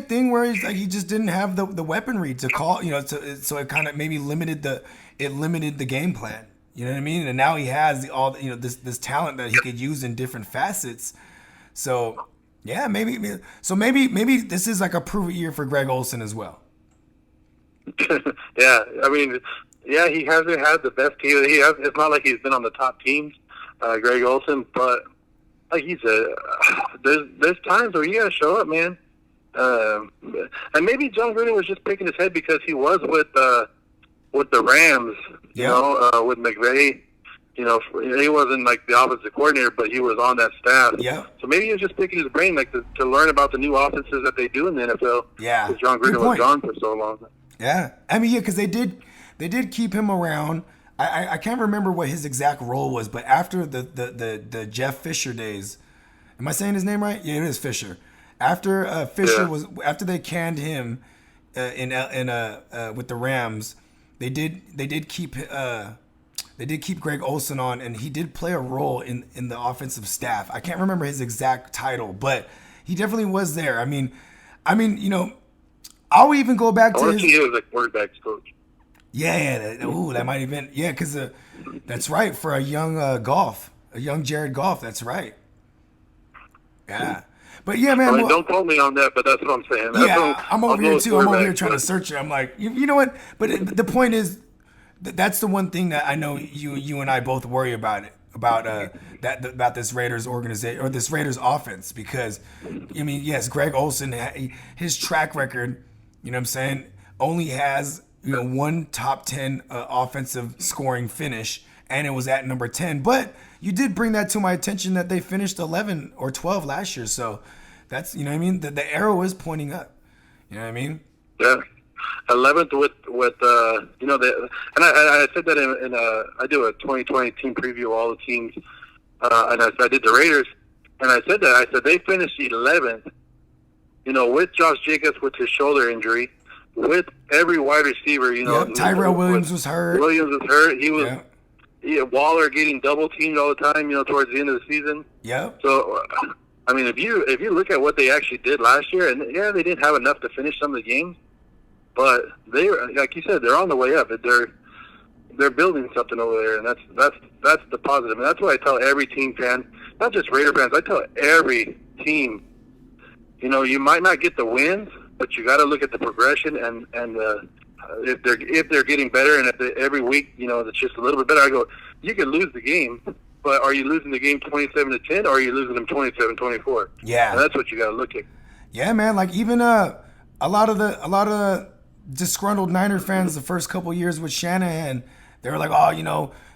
thing where he just didn't have the weaponry to call, you know, so it kind of maybe limited the game plan. You know what I mean? And now he has this talent that he could use in different facets. So yeah, maybe this is like a prove it year for Greg Olsen as well. Yeah, I mean, yeah, he hasn't had the best team. It's not like he's been on the top teams. Greg Olsen, but like you said, there's times where you gotta show up, man. And maybe John Gruden was just picking his head because he was with the Rams, you know, with McVay. You know, he wasn't like the offensive coordinator, but he was on that staff. Yeah. So maybe he was just picking his brain, like to learn about the new offenses that they do in the NFL. Yeah. Because John Gruden was gone for so long. Yeah, I mean, because they did keep him around. I can't remember what his exact role was, but after the Jeff Fisher days, am I saying his name right? Yeah, it is Fisher. After Fisher after they canned him with the Rams, they did keep they did keep Greg Olsen on, and he did play a role in the offensive staff. I can't remember his exact title, but he definitely was there. I mean, I'll even go back to his. He was a quarterback's coach. Yeah, that might have been because that's right for a young young Jared Goff. That's right. Yeah, but yeah, man. Don't quote me on that, but that's what I'm saying. I'm over here too. I'm over here trying to search it. I'm like, you know what? But the point is, that's the one thing that I know you and I both worry about this Raiders organization or this Raiders offense, because yes, Greg Olsen, his track record, you know what I'm saying, only has one top 10 offensive scoring finish, and it was at number 10. But you did bring that to my attention that they finished 11 or 12 last year, so that's the arrow is pointing up. You know what I mean? Yeah. 11th with I said that in I do a 2020 team preview of all the teams, and I did the Raiders, and I said they finished 11th, with Josh Jacobs with his shoulder injury, with every wide receiver, Tyrell Williams was hurt. He was Waller getting double teamed all the time, towards the end of the season. Yeah. So if you look at what they actually did last year, and they didn't have enough to finish some of the games. But they, like you said, they're on the way up. They're building something over there, and that's the positive. And that's what I tell every team fan, not just Raider fans. I tell every team, you might not get the wins, but you got to look at the progression and if they're getting better, and if every week it's just a little bit better. I go, you can lose the game, but are you losing the game 27-10, or are you losing them 27-24? Yeah, and that's what you got to look at. Yeah, man. Like even a lot of the disgruntled Niner fans the first couple years with Shanahan, they were like,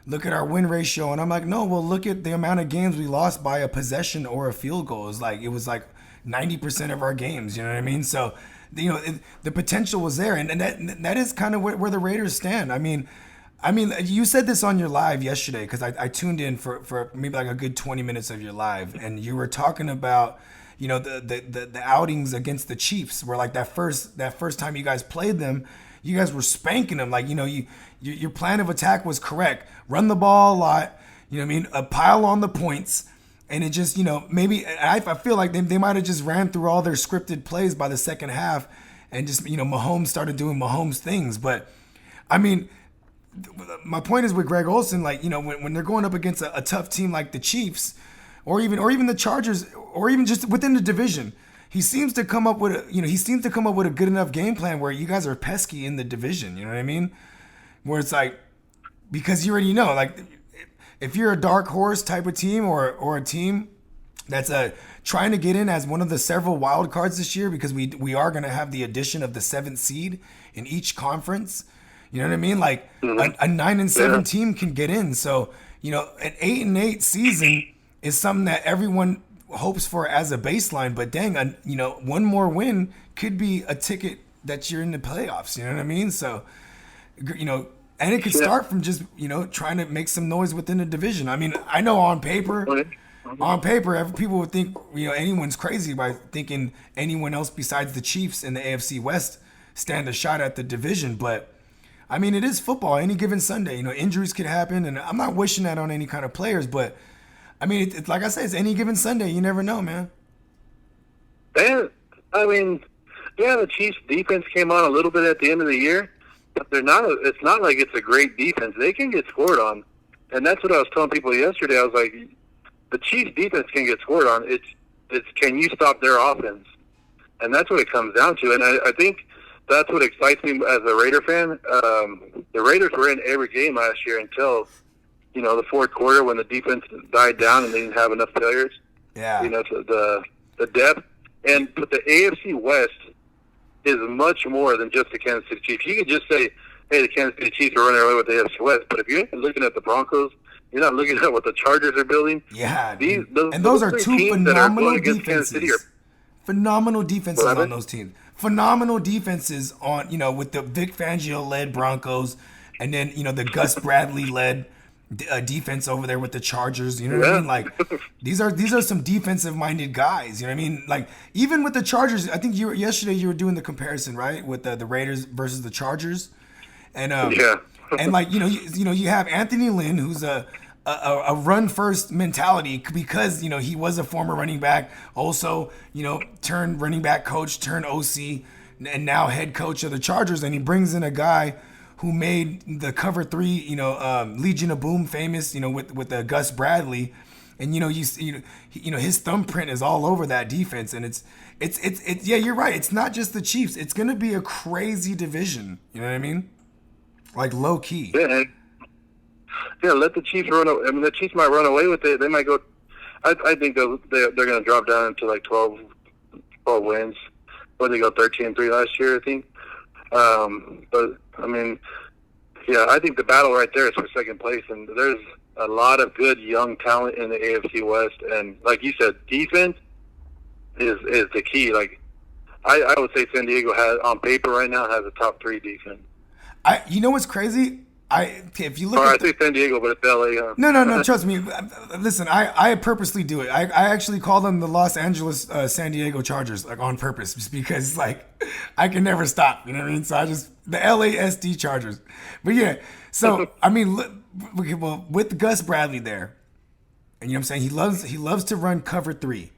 look at our win ratio. And I'm like, no, well, look at the amount of games we lost by a possession or a field goal. It was like 90% of our games, you know what I mean? So, the potential was there. And that is kind of where the Raiders stand. I mean, you said this on your live yesterday, because I tuned in for maybe like a good 20 minutes of your live, and you were talking about the outings against the Chiefs, where like that first time you guys played them, you guys were spanking them. Like, your plan of attack was correct. Run the ball a lot, a pile on the points. And it just, maybe I feel like they might have just ran through all their scripted plays by the second half, and just, Mahomes started doing Mahomes things. But I mean, my point is with Greg Olsen, like, when they're going up against a tough team like the Chiefs, or even the Chargers, or even just within the division, he seems to come up with a good enough game plan where you guys are pesky in the division. You know what I mean? Where it's like, because you already know, like, if you're a dark horse type of team, or a team that's trying to get in as one of the several wild cards this year, because we are going to have the addition of the 7th seed in each conference. You know what I mean? Like, a 9-7 team can get in. So, an 8-8 season is something that everyone hopes for as a baseline, but dang, one more win could be a ticket that you're in the playoffs. You know what I mean? So, and it could start from just, trying to make some noise within the division. I mean, I know on paper, people would think, anyone's crazy by thinking anyone else besides the Chiefs in the AFC West stand a shot at the division. But I mean, it is football. Any given Sunday, injuries could happen, and I'm not wishing that on any kind of players, but I mean, it's like I said, it's any given Sunday. You never know, man. The Chiefs' defense came on a little bit at the end of the year, but it's not like it's a great defense. They can get scored on, and that's what I was telling people yesterday. I was like, the Chiefs' defense can get scored on. It's can you stop their offense? And that's what it comes down to. And I think that's what excites me as a Raider fan. The Raiders were in every game last year until the fourth quarter, when the defense died down and they didn't have enough failures. Yeah. The depth. But the AFC West is much more than just the Kansas City Chiefs. You could just say, hey, the Kansas City Chiefs are running away with the AFC West. But if you're looking at the Broncos, you're not looking at what the Chargers are building. Yeah. Those are two phenomenal defenses. Phenomenal defenses on those teams. Phenomenal defenses on, with the Vic Fangio-led Broncos, and then, the Gus Bradley-led defense over there with the Chargers. You know what I mean? Like, these are some defensive-minded guys. You know what I mean? Like, even with the Chargers, I think yesterday you were doing the comparison, right, with the Raiders versus the Chargers, and And like you have Anthony Lynn, who's a run first mentality because he was a former running back, also turned running back coach, turned OC, and now head coach of the Chargers, and he brings in a guy who made the cover 3 Legion of Boom famous with Gus Bradley, and his thumbprint is all over that defense, and it's yeah, you're right, it's not just the Chiefs, it's gonna be a crazy division, you know what I mean, like low key. Yeah, let the Chiefs run. I mean, the Chiefs might run away with it. They might go. I think they're going to drop down into like 12 wins. Or they go 13-3 last year, I think. But I mean, yeah, I think the battle right there is for second place, and there's a lot of good young talent in the AFC West. And like you said, defense is the key. Like I would say, San Diego has on paper right now has a top 3 defense. You know what's crazy? If you look I say San Diego, but it's LA. No, trust me. Listen, I purposely do it. I actually call them the Los Angeles San Diego Chargers, like on purpose, just because like I can never stop. You know what I mean? So I just the LASD Chargers. But yeah, so I mean, well, with Gus Bradley there, and you know what I'm saying, he loves to run cover 3.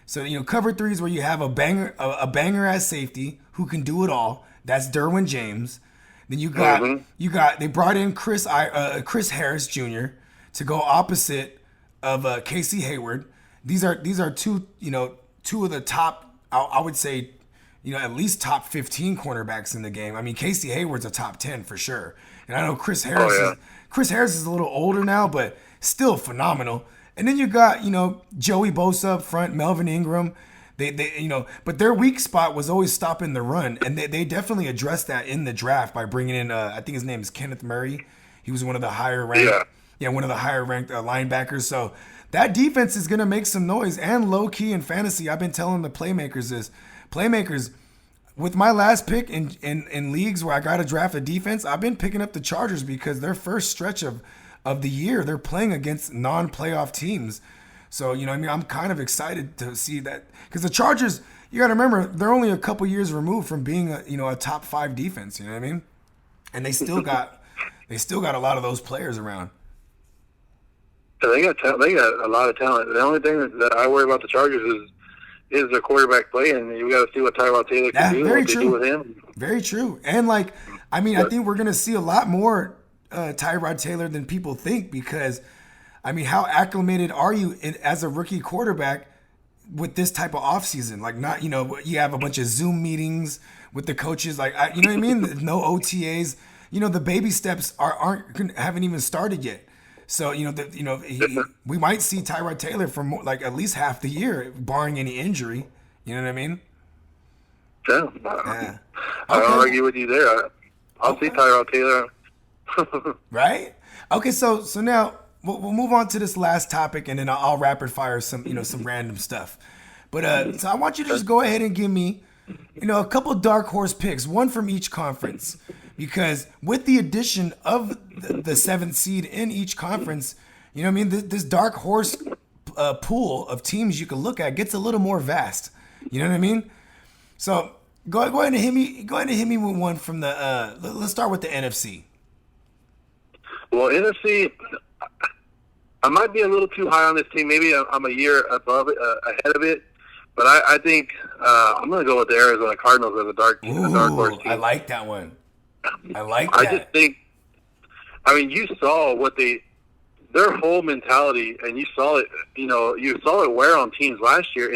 So cover 3 is where you have a banger as safety who can do it all. That's Derwin James. Then you got they brought in Chris Harris Jr. to go opposite of Casey Hayward. These are two of the top, I would say, at least top 15 cornerbacks in the game. I mean, Casey Hayward's a top 10 for sure. And I know Chris Harris is a little older now, but still phenomenal. And then you got Joey Bosa up front, Melvin Ingram. They but their weak spot was always stopping the run, and they definitely addressed that in the draft by bringing in I think his name is Kenneth Murray. He was one of the higher ranked linebackers. So that defense is gonna make some noise, and low key in fantasy. I've been telling the playmakers with my last pick in leagues where I got to draft a defense. I've been picking up the Chargers because their first stretch of the year they're playing against non-playoff teams. So, I'm kind of excited to see that because the Chargers, you got to remember, they're only a couple years removed from being a top 5 defense. You know what I mean? And they still got a lot of those players around. Yeah, they got a lot of talent. The only thing that I worry about the Chargers is their quarterback play, and you got to see what Tyrod Taylor can do. Very true. They do with him. Very true. And I think we're gonna see a lot more Tyrod Taylor than people think because. I mean, how acclimated are you as a rookie quarterback with this type of offseason? Like, not, you have a bunch of Zoom meetings with the coaches. Like, you know what I mean? No OTAs. The baby steps haven't even started yet. So, we might see Tyrod Taylor for at least half the year, barring any injury. You know what I mean? Yeah. Okay. I don't argue with you there. I'll see Tyrod Taylor. Right? Okay, so now. We'll move on to this last topic, and then I'll rapid fire some random stuff. But so I want you to just go ahead and give me, a couple dark horse picks, one from each conference, because with the addition of the 7th seed in each conference, this dark horse pool of teams you can look at gets a little more vast. You know what I mean? So go ahead and hit me with one from the. Let's start with the NFC. Well, NFC. I might be a little too high on this team. Maybe I'm a year above it, ahead of it. But I think I'm going to go with the Arizona Cardinals as a dark horse team. I like that one. I just think, you saw what their whole mentality, and you saw it. You saw it wear on teams last year.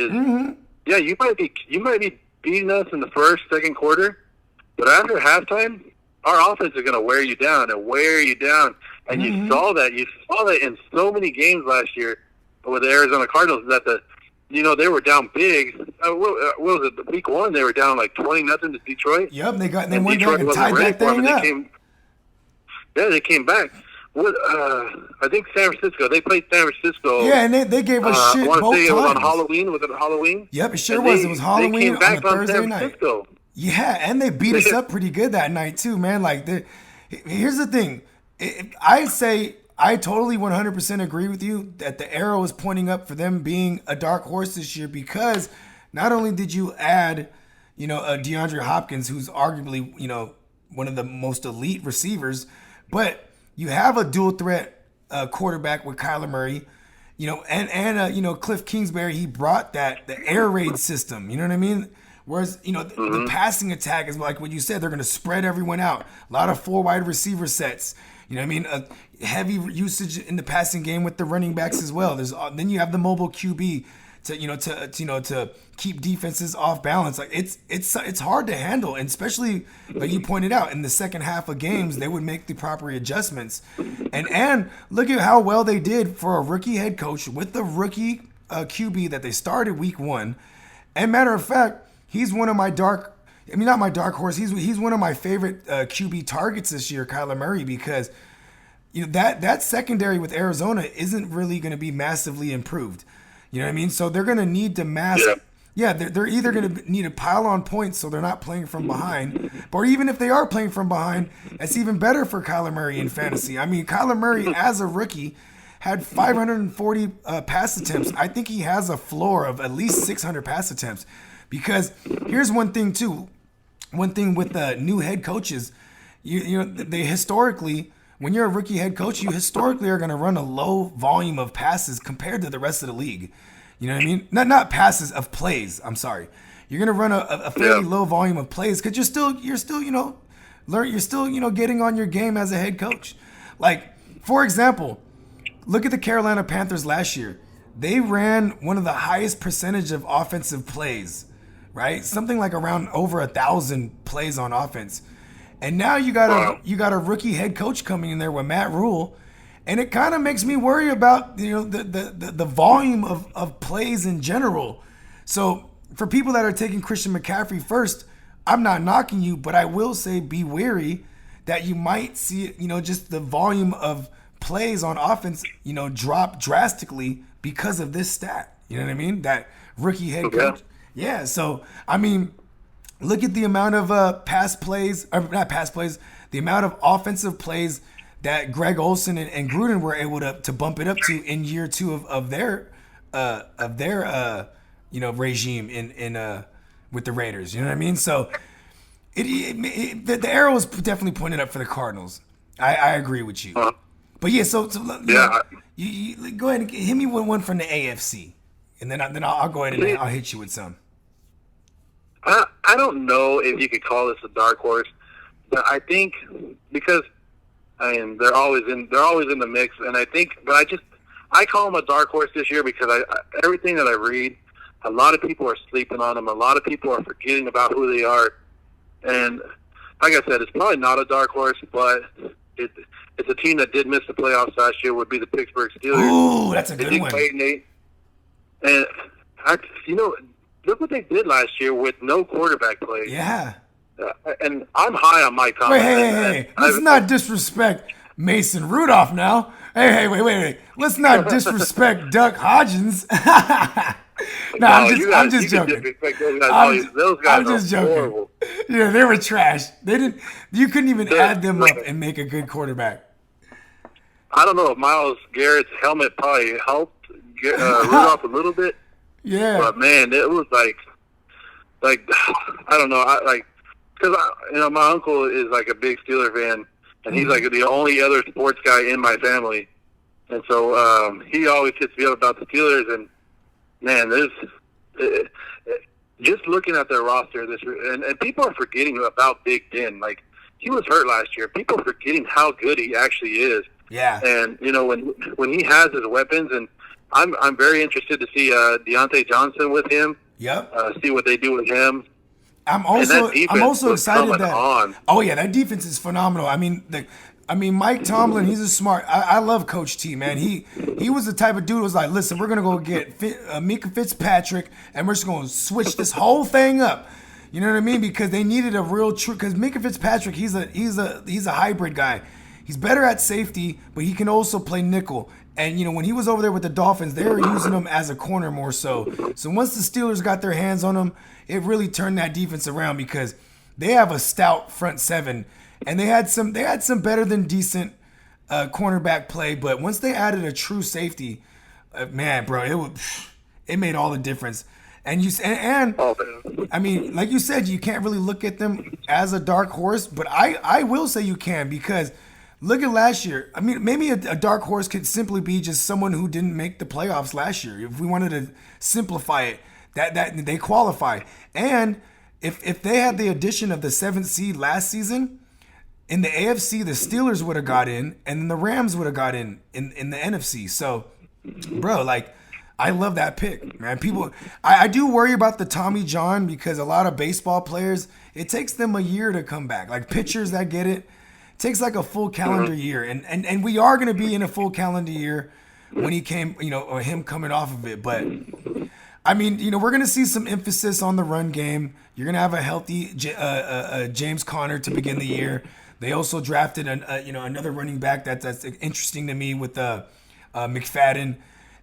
Yeah, you might be beating us in the first, second quarter, but after halftime, our offense is going to wear you down. And you saw that. You saw that in so many games last year with the Arizona Cardinals that they were down big. What was it? Week 1, they were down like 20-0 to Detroit. Yep, they went back and tied that thing up. They came back. I think San Francisco. They played San Francisco. Yeah, and they gave us shit both times. It was on Halloween. Was it Halloween? Yep, it sure was. It was Halloween on a Thursday night. Yeah, and they beat us up pretty good that night too, man. Like, here's the thing. I say I totally 100% agree with you that the arrow is pointing up for them being a dark horse this year because not only did you add, DeAndre Hopkins, who's arguably, one of the most elite receivers, But you have a dual threat quarterback with Kyla Murray, and Cliff Kingsbury. He brought the air raid system. You know what I mean? Whereas the passing attack is like what you said. They're going to spread everyone out. A lot of 4 wide receiver sets. You know what I mean? A heavy usage in the passing game with the running backs as well. Then you have the mobile QB to keep defenses off balance. Like it's hard to handle, and especially like you pointed out in the second half of games, they would make the proper adjustments. And look at how well they did for a rookie head coach with the rookie QB that they started week 1. And matter of fact, he's one of my not my dark horse. He's one of my favorite QB targets this year, Kyla Murray, because that secondary with Arizona isn't really going to be massively improved. You know what I mean? So they're going to need to mask. Yeah, they're either going to need to pile on points so they're not playing from behind, or even if they are playing from behind, that's even better for Kyla Murray in fantasy. I mean, Kyla Murray as a rookie had 540 pass attempts. I think he has a floor of at least 600 pass attempts, because here's one thing too. One thing with new head coaches, they historically, when you're a rookie head coach, you historically are going to run a low volume of passes compared to the rest of the league. You know what I mean? Not passes, of plays. I'm sorry. You're going to run a fairly low volume of plays because you're still getting on your game as a head coach. Like, for example, look at the Carolina Panthers last year. They ran one of the highest percentage of offensive plays, right? Something like around over 1,000 plays on offense. And now you got a rookie head coach coming in there with Matt Rule, and it kind of makes me worry about the volume of plays in general. So for people that are taking Christian McCaffrey first, I'm not knocking you, but I will say be wary that you might see just the volume of plays on offense drop drastically because of this stat. You know what I mean? That rookie head coach. Yeah. So I mean, look at the amount of the amount of offensive plays that Greg Olsen and Gruden were able to bump it up to in year 2 of their regime in with the Raiders. You know what I mean? So the arrow is definitely pointed up for the Cardinals. I agree with you. But yeah, you go ahead and hit me with one from the AFC, and then I'll go ahead and I'll hit you with some. I don't know if you could call this a dark horse, but I think because they're always in the mix, and I call them a dark horse this year because everything that I read, a lot of people are sleeping on them. A lot of people are forgetting about who they are, and like I said, it's probably not a dark horse, but it's a team that did miss the playoffs last year. Would be the Pittsburgh Steelers. Ooh, that's a good one. 8-8, and look what they did last year with no quarterback play. Yeah. And I'm high on Mike Tomlin. Hey. Let's not disrespect Mason Rudolph now. Hey, wait. Let's not disrespect Duck Hodgins. I'm just joking. Those guys I'm just joking. Horrible. Yeah, they were trash. You couldn't even add them up and make a good quarterback. I don't know if Myles Garrett's helmet probably helped Rudolph a little bit. Yeah. But man, it was like I don't know, because my uncle is like a big Steeler fan, and he's like the only other sports guy in my family, and so he always hits me up about the Steelers. And man, just looking at their roster, and people are forgetting about Big Ben. Like, he was hurt last year. People are forgetting how good he actually is. Yeah. And when he has his weapons, and I'm very interested to see Deontay Johnson with him. Yep. See what they do with him. I'm also excited that. Oh yeah, that defense is phenomenal. I mean, Mike Tomlin, he's a smart. I love Coach T, man. He was the type of dude who was like, listen, we're gonna go get Mika Fitzpatrick, and we're just gonna switch this whole thing up. You know what I mean? Because they needed a real true. Because Mika Fitzpatrick, he's a hybrid guy. He's better at safety, but he can also play nickel. And, when he was over there with the Dolphins, they were using him as a corner more so. So once the Steelers got their hands on him, it really turned that defense around because they have a stout front seven. And they had some better than decent cornerback play. But once they added a true safety, man, bro, it made all the difference. And I mean, like you said, you can't really look at them as a dark horse. But I will say you can, because Look at last year. I mean, maybe a dark horse could simply be just someone who didn't make the playoffs last year. If we wanted to simplify it, that they qualify. And if they had the addition of the 7th seed last season, in the AFC, the Steelers would have got in, and then the Rams would have got in the NFC. So, bro, like, I love that pick, man. People, I do worry about the Tommy John because a lot of baseball players, it takes them a year to come back. Like pitchers that get it takes like a full calendar year, and we are gonna be in a full calendar year when he came, or him coming off of it. But I mean, we're gonna see some emphasis on the run game. You're gonna have a healthy James Conner to begin the year. They also drafted another running back that's interesting to me with McFadden.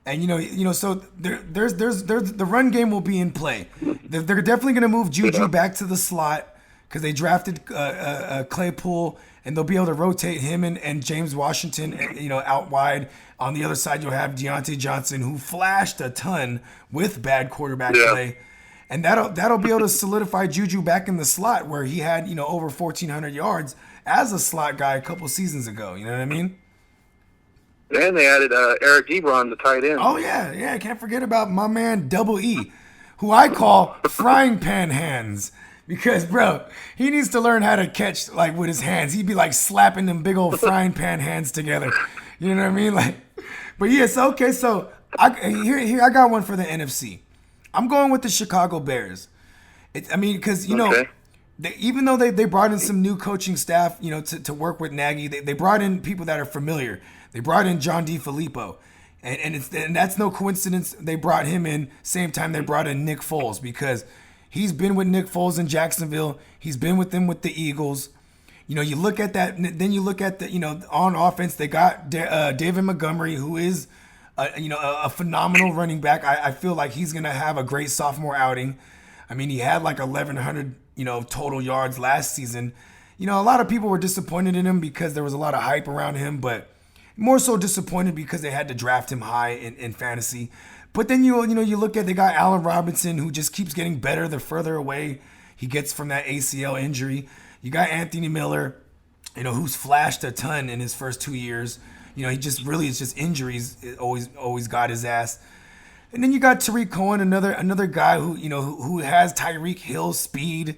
And so there's the run game will be in play. They're definitely going to move Juju back to the slot because they drafted Claypool, and they'll be able to rotate him and James Washington, out wide. On the other side, you'll have Deontay Johnson, who flashed a ton with bad quarterback play, and that'll be able to solidify Juju back in the slot where he had over 1,400 yards as a slot guy a couple seasons ago. You know what I mean? And they added Eric Ebron, the tight end. Oh, yeah. I can't forget about my man Double E, who I call frying pan hands. Because, bro, he needs to learn how to catch, like, with his hands. He'd be, like, slapping them big old frying pan hands together. You know what I mean? Like, but, yes, okay, so here I got one for the NFC. I'm going with the Chicago Bears. Because, even though they brought in some new coaching staff, to work with Nagy, they brought in people that are familiar. They brought in John DeFilippo, and that's no coincidence. They brought him in same time they brought in Nick Foles because he's been with Nick Foles in Jacksonville. He's been with them with the Eagles. You look at that. Then you look at the on offense they got David Montgomery, who is a phenomenal running back. I feel like he's gonna have a great sophomore outing. I mean, he had like 1,100 total yards last season. A lot of people were disappointed in him because there was a lot of hype around him, but more so disappointed because they had to draft him high in fantasy. But then you look at they got Allen Robinson, who just keeps getting better the further away he gets from that ACL injury. You got Anthony Miller, who's flashed a ton in his first 2 years. He just really is just injuries always got his ass. And then you got Tariq Cohen, another guy who has Tyreek Hill speed,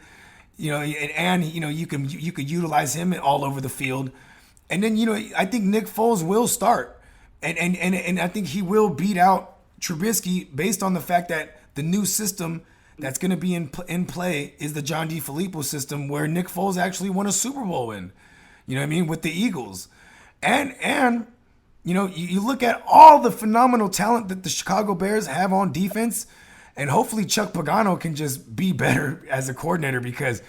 and you could utilize him all over the field. And then, I think Nick Foles will start. And I think he will beat out Trubisky based on the fact that the new system that's going to be in play is the John DeFilippo system where Nick Foles actually won a Super Bowl win. You know what I mean? With the Eagles. And you look at all the phenomenal talent that the Chicago Bears have on defense, and hopefully Chuck Pagano can just be better as a coordinator because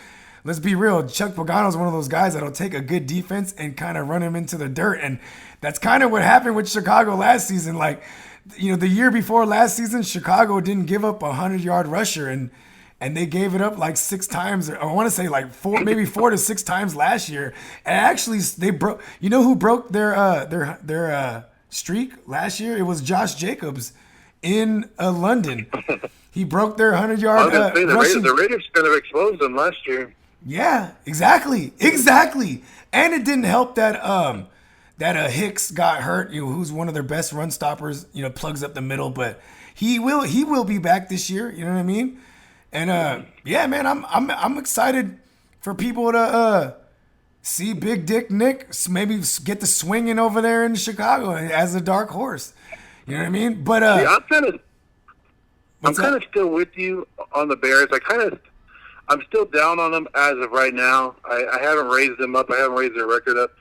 let's be real, Chuck Pagano is one of those guys that'll take a good defense and kind of run him into the dirt. And that's kind of what happened with Chicago last season. Like, the year before last season, Chicago didn't give up a 100-yard rusher, and they gave it up like 6 times. Or I want to say like 4 to 6 times last year. And actually, they broke. You know who broke their streak last year? It was Josh Jacobs in London. He broke their 100-yard rushing. The Raiders kind of exposed them last year. Yeah, exactly. And it didn't help that Hicks got hurt, who's one of their best run stoppers, plugs up the middle, but he will be back this year, you know what I mean? And yeah, man, I'm excited for people to see Big Dick Nick maybe get the swinging over there in Chicago as a dark horse. You know what I mean? But I'm kind of still with you on the Bears. I'm still down on them as of right now. I haven't raised them up. I haven't raised their record up.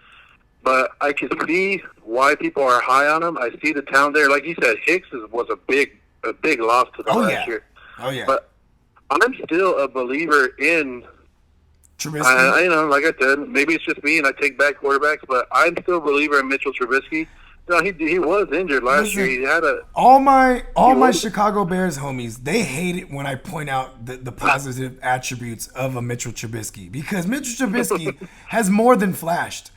But I can see why people are high on them. I see the talent there. Like you said, Hicks was a big loss to them last year. Oh, yeah. But I'm still a believer in Trubisky. Like I said, maybe it's just me and I take back quarterbacks, but I'm still a believer in Mitchell Trubisky. No, he was injured last year. He had all my Chicago Bears homies. They hate it when I point out the positive attributes of a Mitchell Trubisky because Mitchell Trubisky has more than flashed,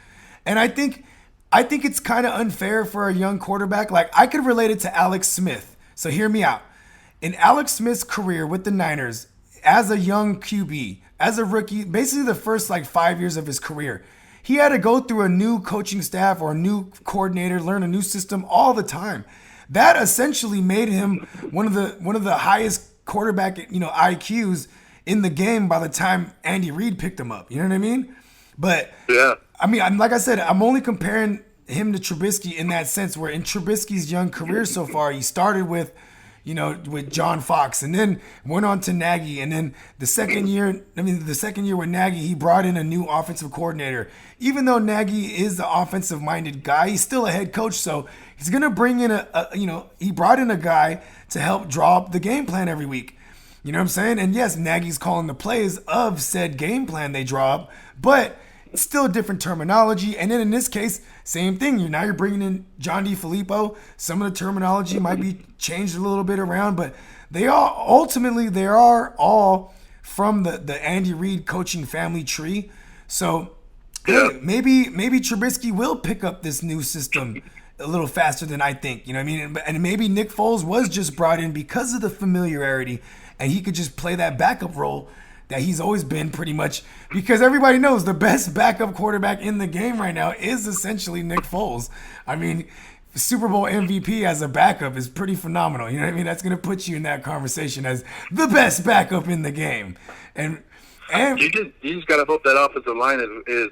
and I think it's kind of unfair for a young quarterback. Like I could relate it to Alex Smith. So hear me out. In Alex Smith's career with the Niners, as a young QB, as a rookie, basically the first 5 years of his career, he had to go through a new coaching staff or a new coordinator, learn a new system all the time. That essentially made him one of the highest quarterback, IQs in the game by the time Andy Reid picked him up. You know what I mean? But Yeah. I mean, like I said, I'm only comparing him to Trubisky in that sense, where in Trubisky's young career so far, he started with John Fox, and then went on to Nagy, and then the second year with Nagy, he brought in a new offensive coordinator. Even though Nagy is the offensive-minded guy, he's still a head coach, so he's gonna bring in he brought in a guy to help draw up the game plan every week. You know what I'm saying? And yes, Nagy's calling the plays of said game plan they draw up, but it's still different terminology. And then in this case, same thing. Now you're bringing in John DeFilippo. Some of the terminology might be changed a little bit around, but they are all from the Andy Reid coaching family tree. So hey, maybe Trubisky will pick up this new system a little faster than I think. You know what I mean? And maybe Nick Foles was just brought in because of the familiarity, and he could just play that backup role that he's always been pretty much, because everybody knows the best backup quarterback in the game right now is essentially Nick Foles. I mean, Super Bowl MVP as a backup is pretty phenomenal. You know what I mean? That's going to put you in that conversation as the best backup in the game. And you just got to hope that offensive line is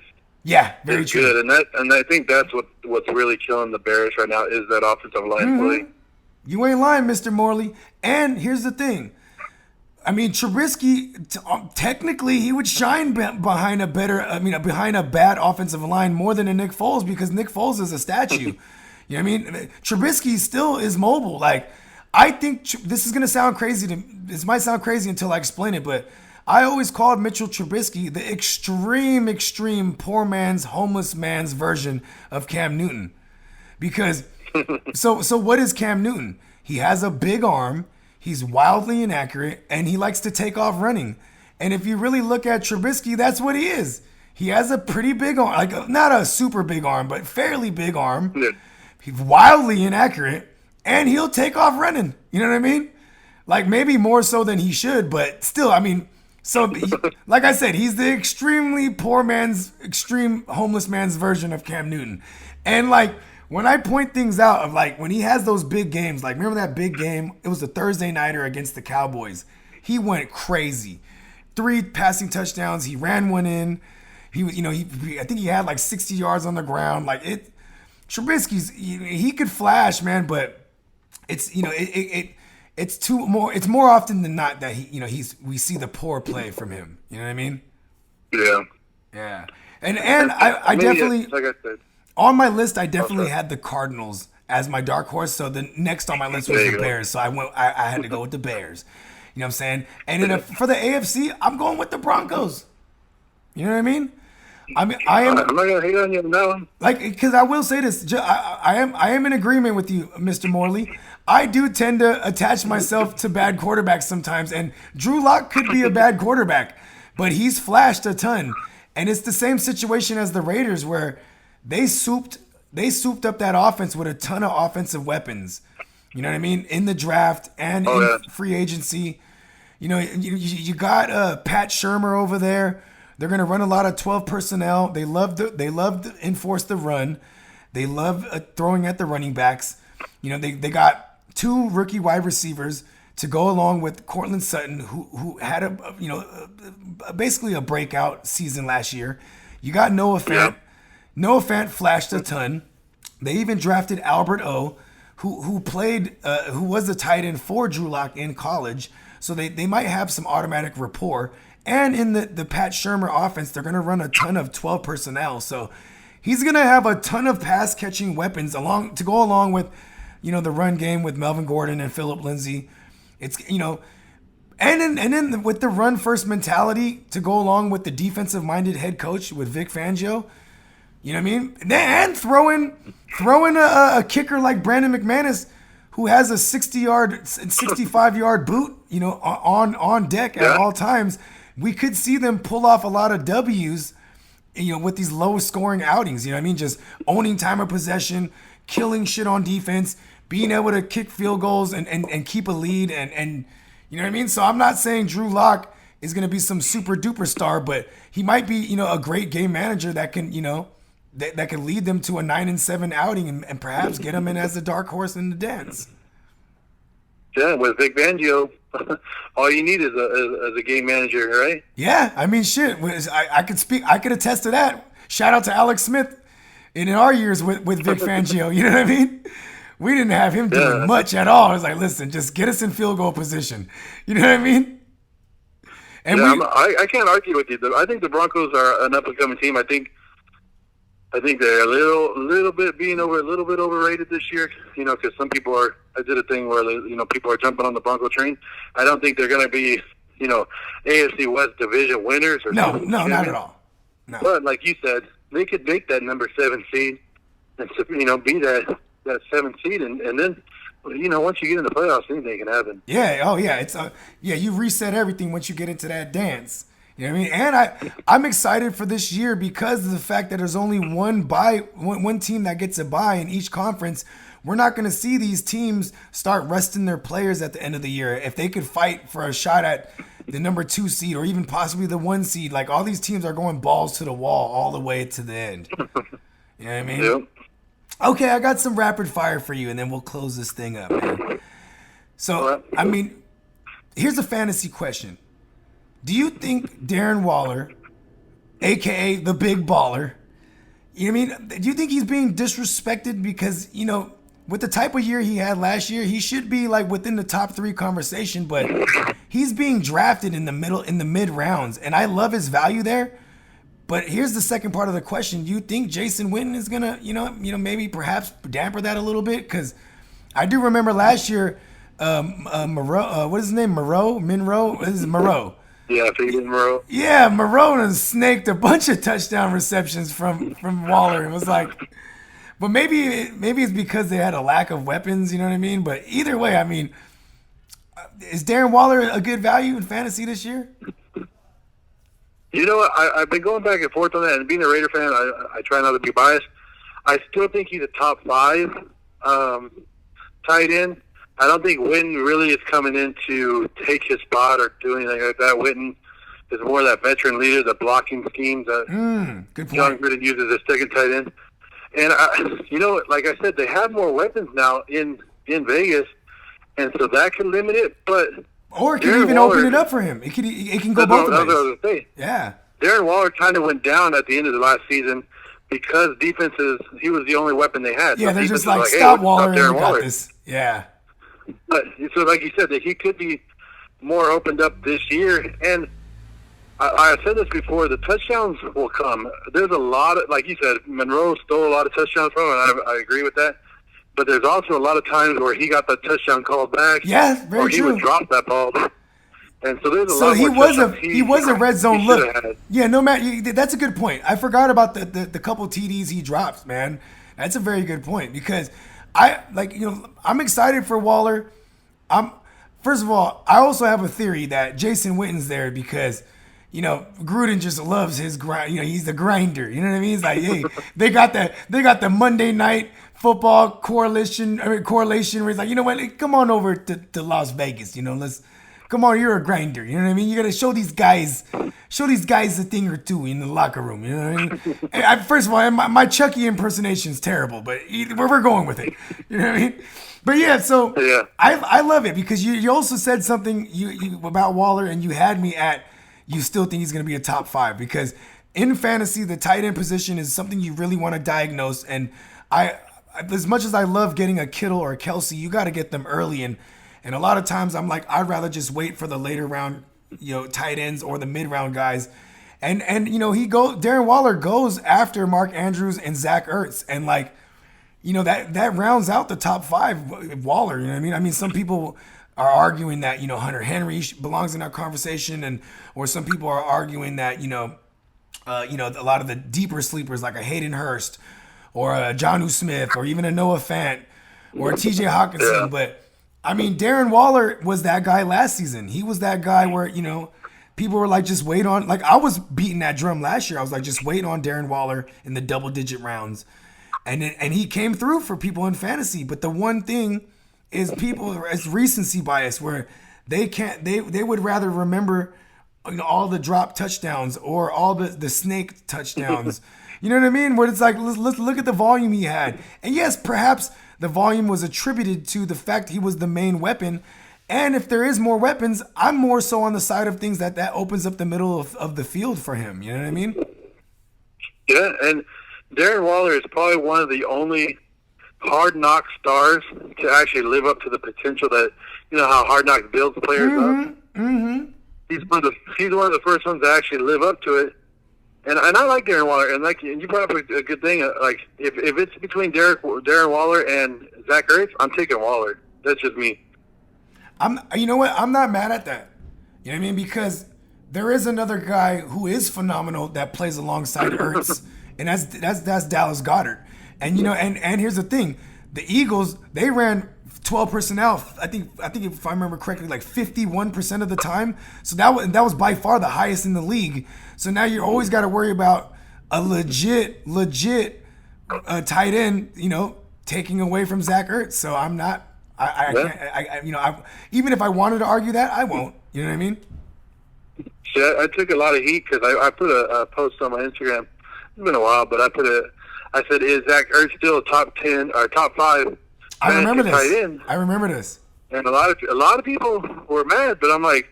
very true. Good. And I think that's what's really killing the Bears right now is that offensive line play. You ain't lying, Mr. Morley. And here's the thing. I mean, Trubisky, technically, he would shine behind a bad offensive line more than a Nick Foles, because Nick Foles is a statue. You know what I mean? Trubisky still is mobile. Like, I think this is going to sound crazy. This might sound crazy until I explain it, but I always called Mitchell Trubisky the extreme poor man's, homeless man's version of Cam Newton. Because, so what is Cam Newton? He has a big arm. He's wildly inaccurate, and he likes to take off running. And if you really look at Trubisky, that's what he is. He has a pretty big arm, like not a super big arm, but fairly big arm. Yeah. He's wildly inaccurate, and he'll take off running. You know what I mean? Like maybe more so than he should, but still, I mean, like I said, he's the extremely poor man's, extreme homeless man's version of Cam Newton. And like, when I point things out of like when he has those big games, like remember that big game? It was a Thursday nighter against the Cowboys. He went crazy. 3 passing touchdowns. He ran one in. He was, I think he had like 60 yards on the ground. Like Trubisky's, he could flash, man, but it's it's more often than not that we see the poor play from him. You know what I mean? Yeah. Yeah. And I definitely, like I said. On my list, I definitely had the Cardinals as my dark horse. So the next on my list was the Bears. So I had to go with the Bears. You know what I'm saying? And then for the AFC, I'm going with the Broncos. You know what I mean? I'm not gonna hate on you now. Like, because I will say this, I am in agreement with you, Mr. Morley. I do tend to attach myself to bad quarterbacks sometimes, and Drew Lock could be a bad quarterback, but he's flashed a ton. And it's the same situation as the Raiders, where they souped up that offense with a ton of offensive weapons. You know what I mean? In the draft and in free agency. You got Pat Shurmur over there. They're going to run a lot of 12 personnel. They love to enforce the run. They love throwing at the running backs. They got 2 rookie wide receivers to go along with Cortland Sutton, who had basically a breakout season last year. You got Noah Fant. Yeah. Noah Fant flashed a ton. They even drafted Albert O, who was the tight end for Drew Lock in college. So they might have some automatic rapport. And in the Pat Shurmur offense, they're going to run a ton of 12 personnel. So he's going to have a ton of pass-catching weapons to go along with, the run game with Melvin Gordon and Phillip Lindsay. It's, and then with the run-first mentality to go along with the defensive-minded head coach with Vic Fangio. You know what I mean? And throwing a kicker like Brandon McManus, who has a 65-yard boot, on deck at all times. We could see them pull off a lot of W's, with these low-scoring outings. You know what I mean? Just owning time of possession, killing shit on defense, being able to kick field goals and keep a lead, and you know what I mean? So I'm not saying Drew Lock is going to be some super duper star, but he might be, you know, a great game manager that can, you know, that can lead them to a 9-7 outing and perhaps get them in as a dark horse in the dance. Yeah, with Vic Fangio, all you need is a game manager, right? Yeah, I mean, shit. I could attest to that. Shout out to Alex Smith in our years with Vic Fangio. You know what I mean? We didn't have him doing much at all. I was like, listen, just get us in field goal position. You know what I mean? And I can't argue with you. I think the Broncos are an up-and-coming team. I think they're a little bit overrated this year. You know, because some people are. I did a thing where people are jumping on the Bronco train. I don't think they're going to be, you know, AFC West division winners or something. No, not at all. No. But like you said, they could make that number 7 seed and, you know, be that 7th seed, and then, you know, once you get in the playoffs, anything can happen. Yeah. Oh yeah. It's you reset everything once you get into that dance. You know what I mean? And I'm excited for this year because of the fact that there's only one team that gets a bye in each conference. We're not going to see these teams start resting their players at the end of the year. If they could fight for a shot at the number 2 seed or even possibly the 1 seed, like all these teams are going balls to the wall all the way to the end. You know what I mean? Yep. Okay, I got some rapid fire for you, and then we'll close this thing up, man. So, I mean, here's a fantasy question. Do you think Darren Waller, a.k.a. the big baller, you know what I mean? Do you think he's being disrespected because, you know, with the type of year he had last year, he should be like within the top 3 conversation, but he's being drafted in the mid rounds, and I love his value there. But here's the second part of the question. Do you think Jason Witten is going to, you know, maybe perhaps damper that a little bit? Because I do remember last year, Moreau, what is his name? Monroe? This is Moreau. Yeah, Peyton Moreau. Yeah, Moreau snaked a bunch of touchdown receptions from Waller. It was like, but maybe it's because they had a lack of weapons, you know what I mean? But either way, I mean, is Darren Waller a good value in fantasy this year? You know what? I've been going back and forth on that, and being a Raider fan, I try not to be biased. I still think he's a top 5 tight end. I don't think Witten really is coming in to take his spot or do anything like that. Witten is more that veteran leader, the blocking schemes that John Gruden uses as second tight end. And, you know, like I said, they have more weapons now in Vegas, and so that can limit it. But or it can even open it up for him. It can go both ways. Yeah. Darren Waller kind of went down at the end of the last season because he was the only weapon they had. Yeah, so they're just like, hey, stop Waller, Darren and Waller. This. Yeah. But so, like you said, that he could be more opened up this year. And I said this before: the touchdowns will come. There's a lot of, like you said, Monroe stole a lot of touchdowns from him, and I agree with that. But there's also a lot of times where he got that touchdown called back. Yeah, very or true. He would drop that ball. And so there's a lot. So more he was a red zone look. Yeah, no matter. That's a good point. I forgot about the couple TDs he dropped, man. That's a very good point because I'm excited for Waller. First of all, I also have a theory that Jason Witten's there because, you know, Gruden just loves his grind. You know, he's the grinder. You know what I mean? He's like, hey, they got the Monday night football correlation where he's like, you know what? Come on over to Las Vegas. You know, come on, you're a grinder. You know what I mean? You got to show these guys a thing or two in the locker room. You know what I mean? First of all, my Chucky impersonation is terrible, but we're going with it. You know what I mean? But yeah, so yeah. I love it because you also said something you about Waller, and you had me at you still think he's going to be a top 5 because in fantasy the tight end position is something you really want to diagnose. And I as much as I love getting a Kittle or a Kelsey, you got to get them early. And a lot of times I'm like, I'd rather just wait for the later round, you know, tight ends or the mid round guys. And you know, Darren Waller goes after Mark Andrews and Zach Ertz, and like, you know, that rounds out the top 5 Waller. You know what I mean? I mean, some people are arguing that, you know, Hunter Henry belongs in that conversation, or some people are arguing that, you know, a lot of the deeper sleepers like a Hayden Hurst or a Jonnu Smith or even a Noah Fant or a TJ Hawkinson. Yeah. But I mean, Darren Waller was that guy last season. He was that guy where, you know, people were like, just wait on. Like, I was beating that drum last year. I was like, just wait on Darren Waller in the double-digit rounds. And he came through for people in fantasy. But the one thing is it's recency bias where they would rather remember all the drop touchdowns or all the snake touchdowns. You know what I mean? Where it's like, let's look at the volume he had. And yes, perhaps the volume was attributed to the fact he was the main weapon. And if there is more weapons, I'm more so on the side of things that opens up the middle of the field for him. You know what I mean? Yeah, and Darren Waller is probably one of the only hard knock stars to actually live up to the potential that, how hard knocks builds players up. Mm-hmm. He's one of the first ones to actually live up to it. And I like Darren Waller, and like you brought up a good thing. Like if it's between Darren Waller and Zach Ertz, I'm taking Waller. That's just me. You know what? I'm not mad at that. You know what I mean? Because there is another guy who is phenomenal that plays alongside Ertz, and that's Dallas Goedert. And and here's the thing: the Eagles, they ran 12 personnel. I think if I remember correctly, like 51% of the time. So that was by far the highest in the league. So now you always got to worry about a legit tight end, taking away from Zach Ertz. So I'm not. I can't. Even if I wanted to argue that, I won't. You know what I mean? Yeah, I took a lot of heat because I put a post on my Instagram. It's been a while, but I said, is Zach Ertz still top 10 or top 5? I remember this. And a lot of people were mad, but I'm like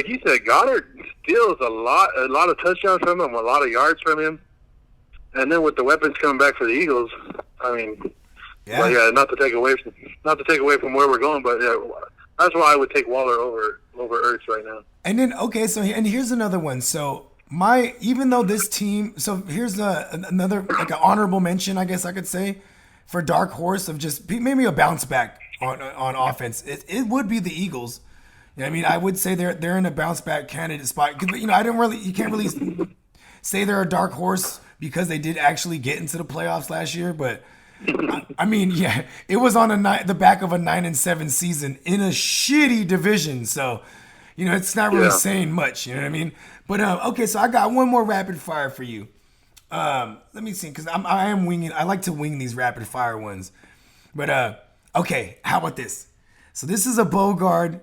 you said, Goddard steals a lot of touchdowns from him, a lot of yards from him, and then with the weapons coming back for the Eagles, I mean, not to take away from where we're going, but that's why I would take Waller over Ertz right now. And then and here's another one. So even though this team, so here's another like an honorable mention, I guess I could say, for dark horse of just maybe a bounce back on offense. It would be the Eagles. You know what I mean? I would say they're in a bounce back candidate spot. You can't really say they're a dark horse because they did actually get into the playoffs last year. But I mean, yeah, it was on the back of a 9-7 season in a shitty division. So, it's not really saying much. You know what I mean? But okay, so I got one more rapid fire for you. Let me see, because I am winging. I like to wing these rapid fire ones. But okay, how about this? So this is a Bogard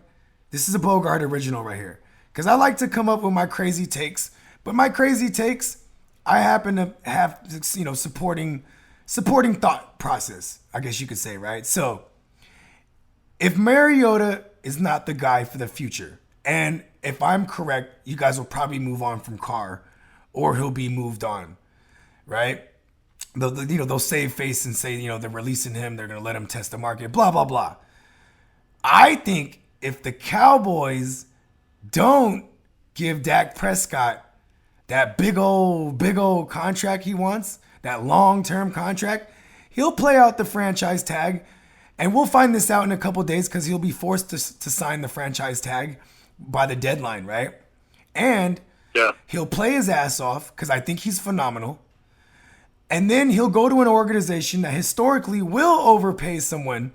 original right here. Because I like to come up with my crazy takes. But my crazy takes, I happen to have supporting thought process, I guess you could say, right? So if Mariota is not the guy for the future, and if I'm correct, you guys will probably move on from Carr, or he'll be moved on. Right? They'll save face and say, they're releasing him. They're going to let him test the market, blah, blah, blah. I think if the Cowboys don't give Dak Prescott that big old contract he wants, that long-term contract, he'll play out the franchise tag. And we'll find this out in a couple of days because he'll be forced to sign the franchise tag by the deadline, right? And he'll play his ass off because I think he's phenomenal. And then he'll go to an organization that historically will overpay someone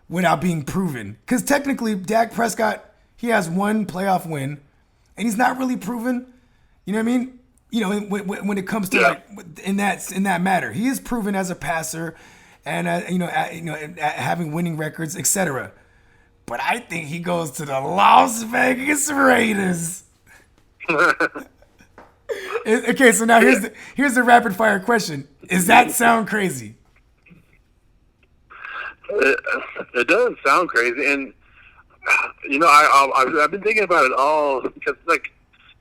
without being proven. Because technically, Dak Prescott, he has one playoff win, and he's not really proven. You know what I mean? When it comes to in that matter, he is proven as a passer, and having winning records, etc. But I think he goes to the Las Vegas Raiders. Okay, so now here's the rapid fire question. Does that sound crazy? It doesn't sound crazy, and I've been thinking about it all because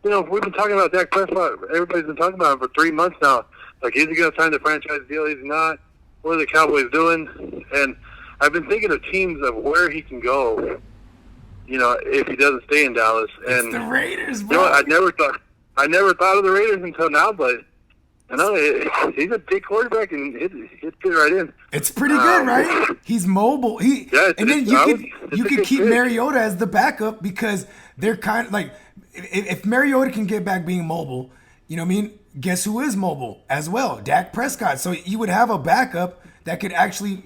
we've been talking about Dak Prescott. Everybody's been talking about him for 3 months now. Like, is he going to sign the franchise deal? Is he not? What are the Cowboys doing? And I've been thinking of teams of where he can go. If he doesn't stay in Dallas. And it's the Raiders, bro. I never thought of the Raiders until now, but he's a big quarterback and it fit right in. It's pretty good, right? He's mobile. You could keep Mariota as the backup because they're kind of like, if Mariota can get back being mobile, you know what I mean? Guess who is mobile as well? Dak Prescott. So you would have a backup that could actually,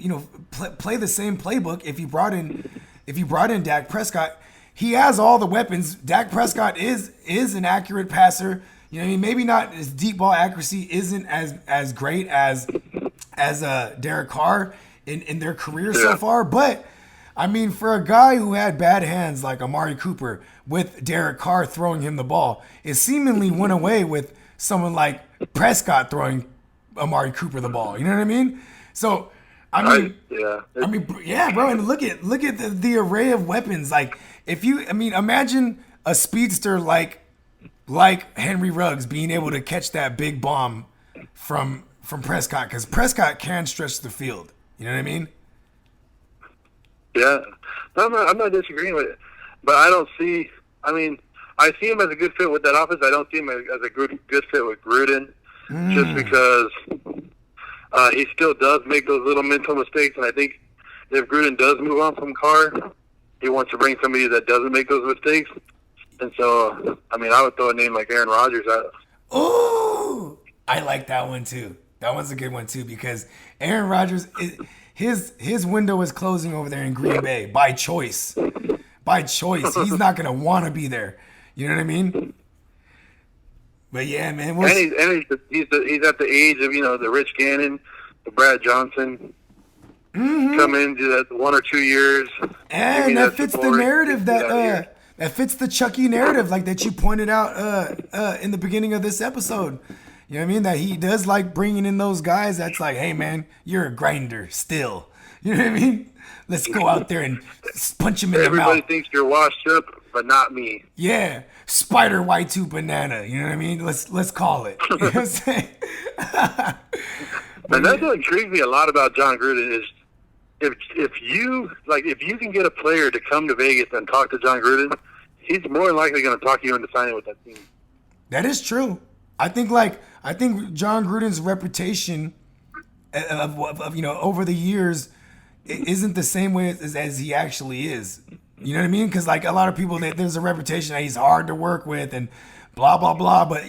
play the same playbook if you brought in Dak Prescott. He has all the weapons. Dak Prescott is an accurate passer. You know what I mean? Maybe not his deep ball accuracy isn't as great as Derek Carr in their career so far, but I mean, for a guy who had bad hands like Amari Cooper with Derek Carr throwing him the ball, it seemingly went away with someone like Prescott throwing Amari Cooper the ball. You know what I mean? So, yeah, bro. And look at the array of weapons. Like, imagine a speedster like Henry Ruggs being able to catch that big bomb from Prescott, because Prescott can stretch the field. You know what I mean? Yeah, I'm not disagreeing with it, but I don't see. I mean, I see him as a good fit with that offense. I don't see him as a good fit with Gruden, just because he still does make those little mental mistakes. And I think if Gruden does move on from Carr, he wants to bring somebody that doesn't make those mistakes. And so, I mean, I would throw a name like Aaron Rodgers out. Oh, I like that one too. That one's a good one too, because Aaron Rodgers, his window is closing over there in Green Bay by choice. By choice, he's not gonna want to be there. You know what I mean? But yeah, man. He's at the age of, the Rich Gannon, the Brad Johnson. Come in, do that 1 or 2 years. And that fits the narrative that fits the Chucky narrative, like that you pointed out in the beginning of this episode. You know what I mean? That he does like bringing in those guys that's like, hey, man, you're a grinder still. You know what I mean? Let's go out there and punch him in the mouth. Everybody thinks you're washed up, but not me. Yeah. Spider Y2 banana. You know what I mean? Let's call it. You know what I'm saying? And that's what intrigues me a lot about John Gruden is if you can get a player to come to Vegas and talk to John Gruden, he's more than likely going to talk you into signing with that team. That is true. I think John Gruden's reputation of over the years isn't the same way as he actually is. You know what I mean? Because like a lot of people, there's a reputation that he's hard to work with and blah blah blah. But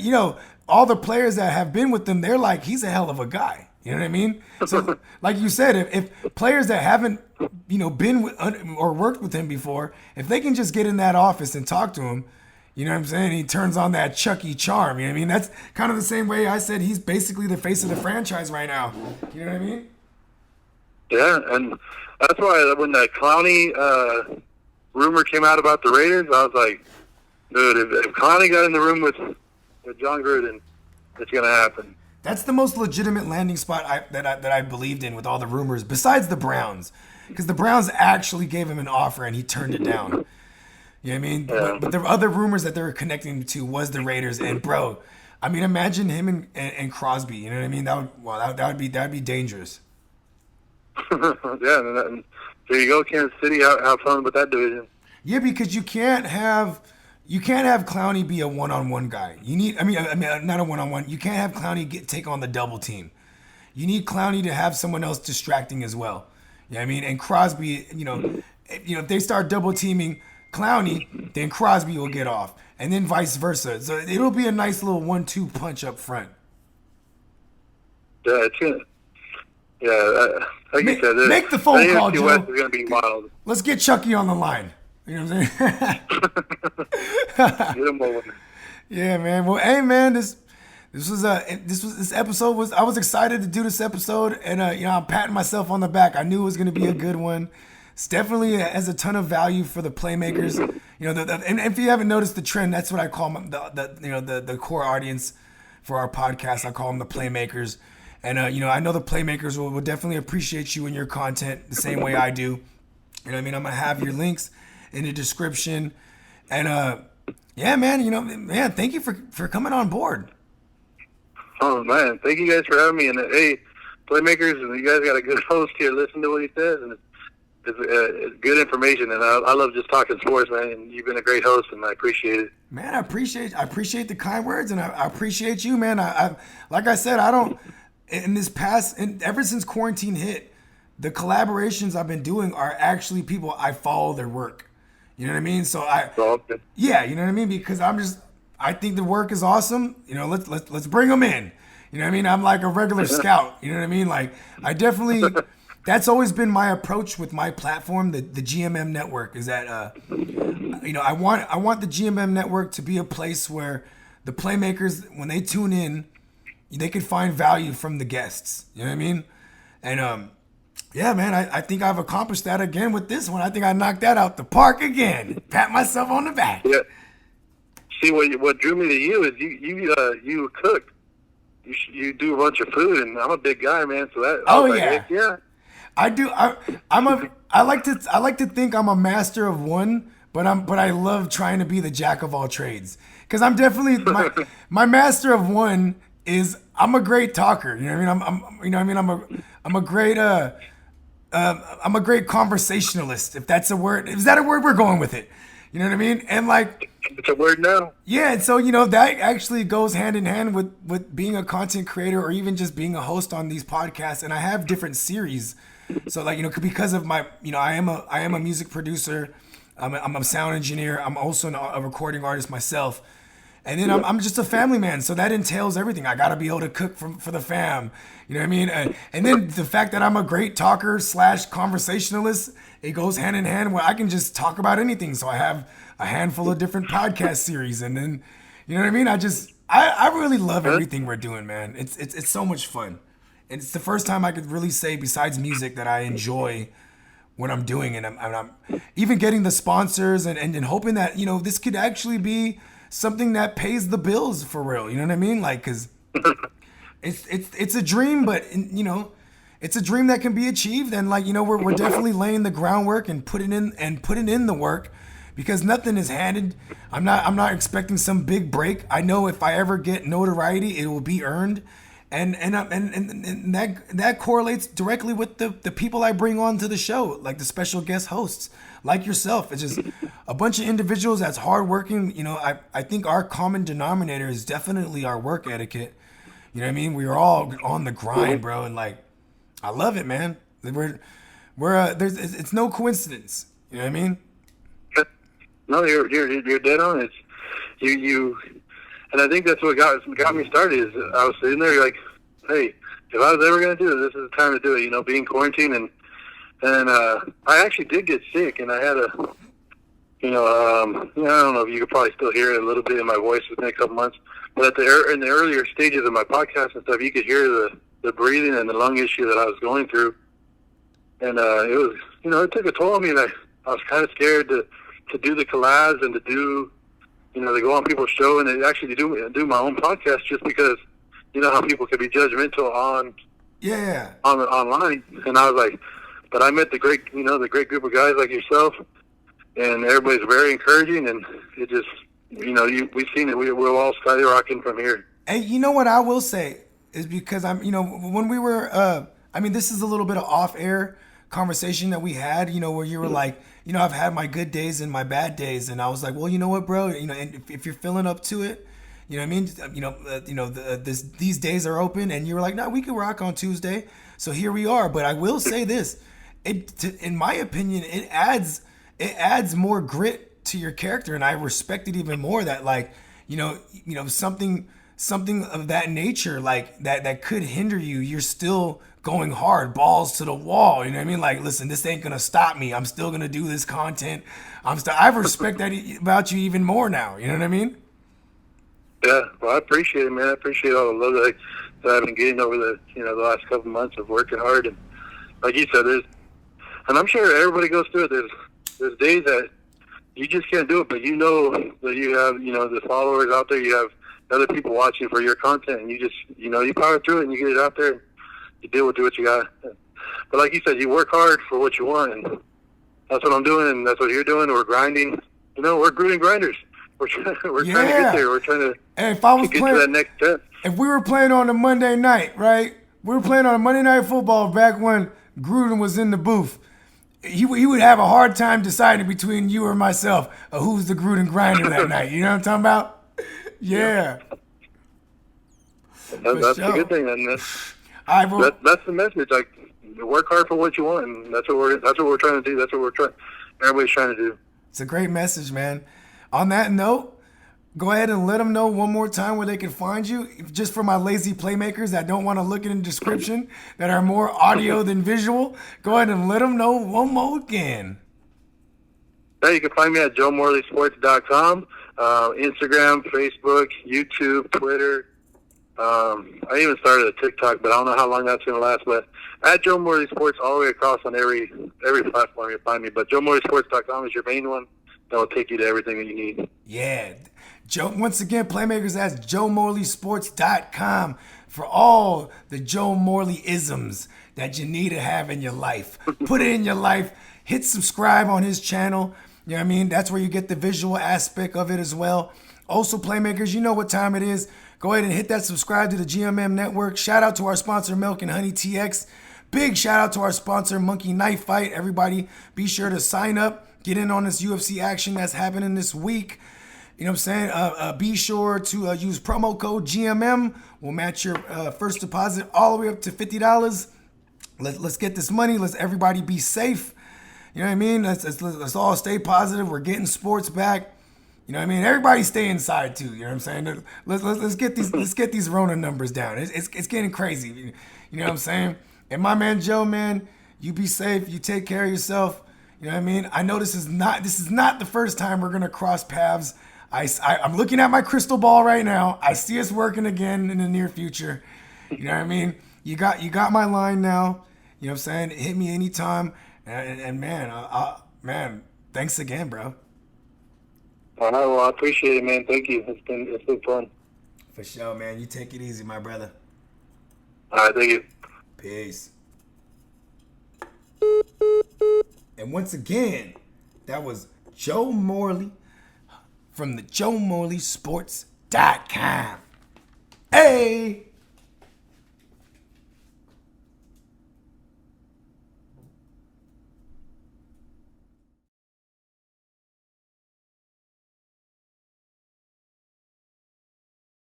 all the players that have been with him, they're like, he's a hell of a guy. You know what I mean? So like you said, if players that haven't been with, or worked with him before, if they can just get in that office and talk to him. You know what I'm saying? He turns on that Chucky charm. You know what I mean? That's kind of the same way I said he's basically the face of the franchise right now. You know what I mean? Yeah, and that's why when the Clowney rumor came out about the Raiders, I was like, dude, if Clowney got in the room with John Gruden, it's going to happen. That's the most legitimate landing spot that I believed in with all the rumors, besides the Browns. Because the Browns actually gave him an offer and he turned it down. You know what I mean? Yeah. But the other rumors that they were connecting to was the Raiders. And bro, I mean, imagine him and Crosby. You know what I mean? That would be dangerous. Yeah, and there you go, Kansas City. Have fun with that division. Yeah, because you can't have Clowney be a one-on-one guy. You need, I mean, not a one-on-one. You can't have Clowney take on the double team. You need Clowney to have someone else distracting as well. You know what I mean? And Crosby, if they start double teaming Clowney, then Crosby will get off, and then vice versa. So it'll be a nice little 1-2 punch up front. Yeah, it's gonna. Yeah, like you said, make the phone call, Joe. West is gonna be wild. Let's get Chucky on the line. You know what I'm saying? Get him over. Yeah, man. Well, hey, man, this episode was. I was excited to do this episode, and I'm patting myself on the back. I knew it was gonna be a good one. It's definitely has a ton of value for the playmakers. And if you haven't noticed the trend, that's what I call the core audience for our podcast. I call them the playmakers. And I know the playmakers will definitely appreciate you and your content the same way I do. You know what I mean? I'm gonna have your links in the description. And yeah, man, thank you for coming on board. Oh man, thank you guys for having me. And hey, playmakers, you guys got a good host here. Listen to what he says, and it's good information, and I love just talking sports, man. And you've been a great host, and I appreciate it. Man, I appreciate the kind words, and I appreciate you, man. I like I said, I don't ever since quarantine hit, the collaborations I've been doing are actually people I follow their work. You know what I mean? So yeah, you know what I mean, because I think the work is awesome. Let's bring them in. You know what I mean? I'm like a regular scout. You know what I mean? Like I definitely. That's always been my approach with my platform, the GMM network, is that I want the GMM network to be a place where the playmakers, when they tune in, they can find value from the guests. You know what I mean? And Yeah, man, I think I've accomplished that again with this one. I think I knocked that out the park again. Pat myself on the back. Yeah. See, what drew me to you is you cook. You do a bunch of food, and I'm a big guy, man. So that Yeah. I do. I like to think I'm a master of one, but I love trying to be the jack of all trades. Because I'm definitely my master of one is I'm a great talker. You know what I mean? I'm a great I'm a great conversationalist. If that's a word, is that a word? We're going with it. You know what I mean? And like, it's a word now. Yeah, and so that actually goes hand in hand with being a content creator or even just being a host on these podcasts. And I have different series. So like because of my I am a music producer. I'm a sound engineer. I'm also a recording artist myself. And then I'm just a family man, so that entails everything. I gotta be able to cook for the fam, you know what I mean? And then the fact that I'm a great talker / conversationalist, it goes hand in hand where I can just talk about anything. So I have a handful of different podcast series, and then you know what I mean. I really love everything we're doing, man. It's so much fun, and it's the first time I could really say besides music that I enjoy what I'm doing, and I'm even getting the sponsors and hoping that this could actually be something that pays the bills for real. You know what I mean? Like, cause it's a dream, but it's a dream that can be achieved. And like, we're definitely laying the groundwork and putting in the work because nothing is handed. I'm not expecting some big break. I know if I ever get notoriety, it will be earned. And that correlates directly with the people I bring on to the show, like the special guest hosts, like yourself. It's just a bunch of individuals that's hardworking. I think our common denominator is definitely our work etiquette. You know what I mean? We're all on the grind, bro, and like, I love it, man. It's no coincidence. You know what I mean? No, you're dead on. It's you. And I think that's what got me started. Is I was sitting there like, hey, if I was ever going to do this is the time to do it. Being quarantined, and I actually did get sick, and I had I don't know if you could probably still hear it a little bit in my voice within a couple months, but in the earlier stages of my podcast and stuff, you could hear the breathing and the lung issue that I was going through, and it was it took a toll on me, and I was kind of scared to do the collabs and to do. To go on people's show and to actually do my own podcast just because, how people can be judgmental on online. And I was like, but I met the great group of guys like yourself, and everybody's very encouraging, and it just, we've seen it. We're all skyrocketing from here. Hey, you know what I will say is because when we were, this is a little bit of off-air conversation that we had, where you were like, I've had my good days and my bad days, and I was like, well, you know what, bro, and if you're feeling up to it, you know what I mean, these days are open, and you were like, no, we can rock on Tuesday, so here we are. But I will say this, in my opinion, it adds more grit to your character, and I respect it even more that like, something of that nature, like that could hinder you, you're still going hard, balls to the wall. You know what I mean? Like, listen, this ain't gonna stop me. I'm still gonna do this content. I respect that about you even more now. You know what I mean? Yeah. Well, I appreciate it, man. I appreciate all the love that I've been getting over the the last couple of months of working hard. And like you said, and I'm sure everybody goes through it. There's days that you just can't do it, but that you have the followers out there. You have other people watching for your content, and you just you power through it and you get it out there. You do what you got. But like you said, you work hard for what you want, and that's what I'm doing, and that's what you're doing. We're grinding. We're grinding grinders. We're trying to get there. We're trying to, get to that next step. If we were playing on a Monday night, right? We were playing on a Monday Night Football back when Gruden was in the booth. He would have a hard time deciding between you or myself who's the Gruden grinder that night. You know what I'm talking about? Yeah. That's a good thing, man. That's the message. Like, work hard for what you want, and that's what we're trying to do. That's what everybody's trying to do. It's a great message, man. On that note, go ahead and let them know one more time where they can find you. Just for my lazy playmakers that don't want to look in the description, that are more audio than visual, go ahead and let them know one more again. Yeah, you can find me at JoeMorleySports.com, Instagram, Facebook, YouTube, Twitter. I even started a TikTok, but I don't know how long that's going to last. But at Joe Morley Sports, all the way across on every platform you find me. But JoeMorleySports.com is your main one. That will take you to everything that you need. Yeah. Joe, once again, Playmakers, that's JoeMorleySports.com for all the Joe Morley isms that you need to have in your life. Put it in your life. Hit subscribe on his channel. You know what I mean? That's where you get the visual aspect of it as well. Also, Playmakers, you know what time it is. Go ahead and hit that subscribe to the GMM Network. Shout out to our sponsor, Milk and Honey TX. Big shout out to our sponsor, Monkey Knife Fight. Everybody, be sure to sign up. Get in on this UFC action that's happening this week. You know what I'm saying? Be sure to use promo code GMM. We'll match your first deposit all the way up to $50. Let's get this money. Let's everybody be safe. You know what I mean? Let's all stay positive. We're getting sports back. You know what I mean? Everybody stay inside too. You know what I'm saying? Let's get these Rona numbers down. It's getting crazy. You know what I'm saying? And my man Joe, man, you be safe. You take care of yourself. You know what I mean? I know this is not the first time we're gonna cross paths. I'm looking at my crystal ball right now. I see us working again in the near future. You know what I mean? You got my line now. You know what I'm saying? Hit me anytime. And man, thanks again, bro. All right, well, I appreciate it, man. Thank you. It's been fun. For sure, man. You take it easy, my brother. All right, thank you. Peace. And once again, that was Joe Morley from the JoeMorleySports.com. Hey!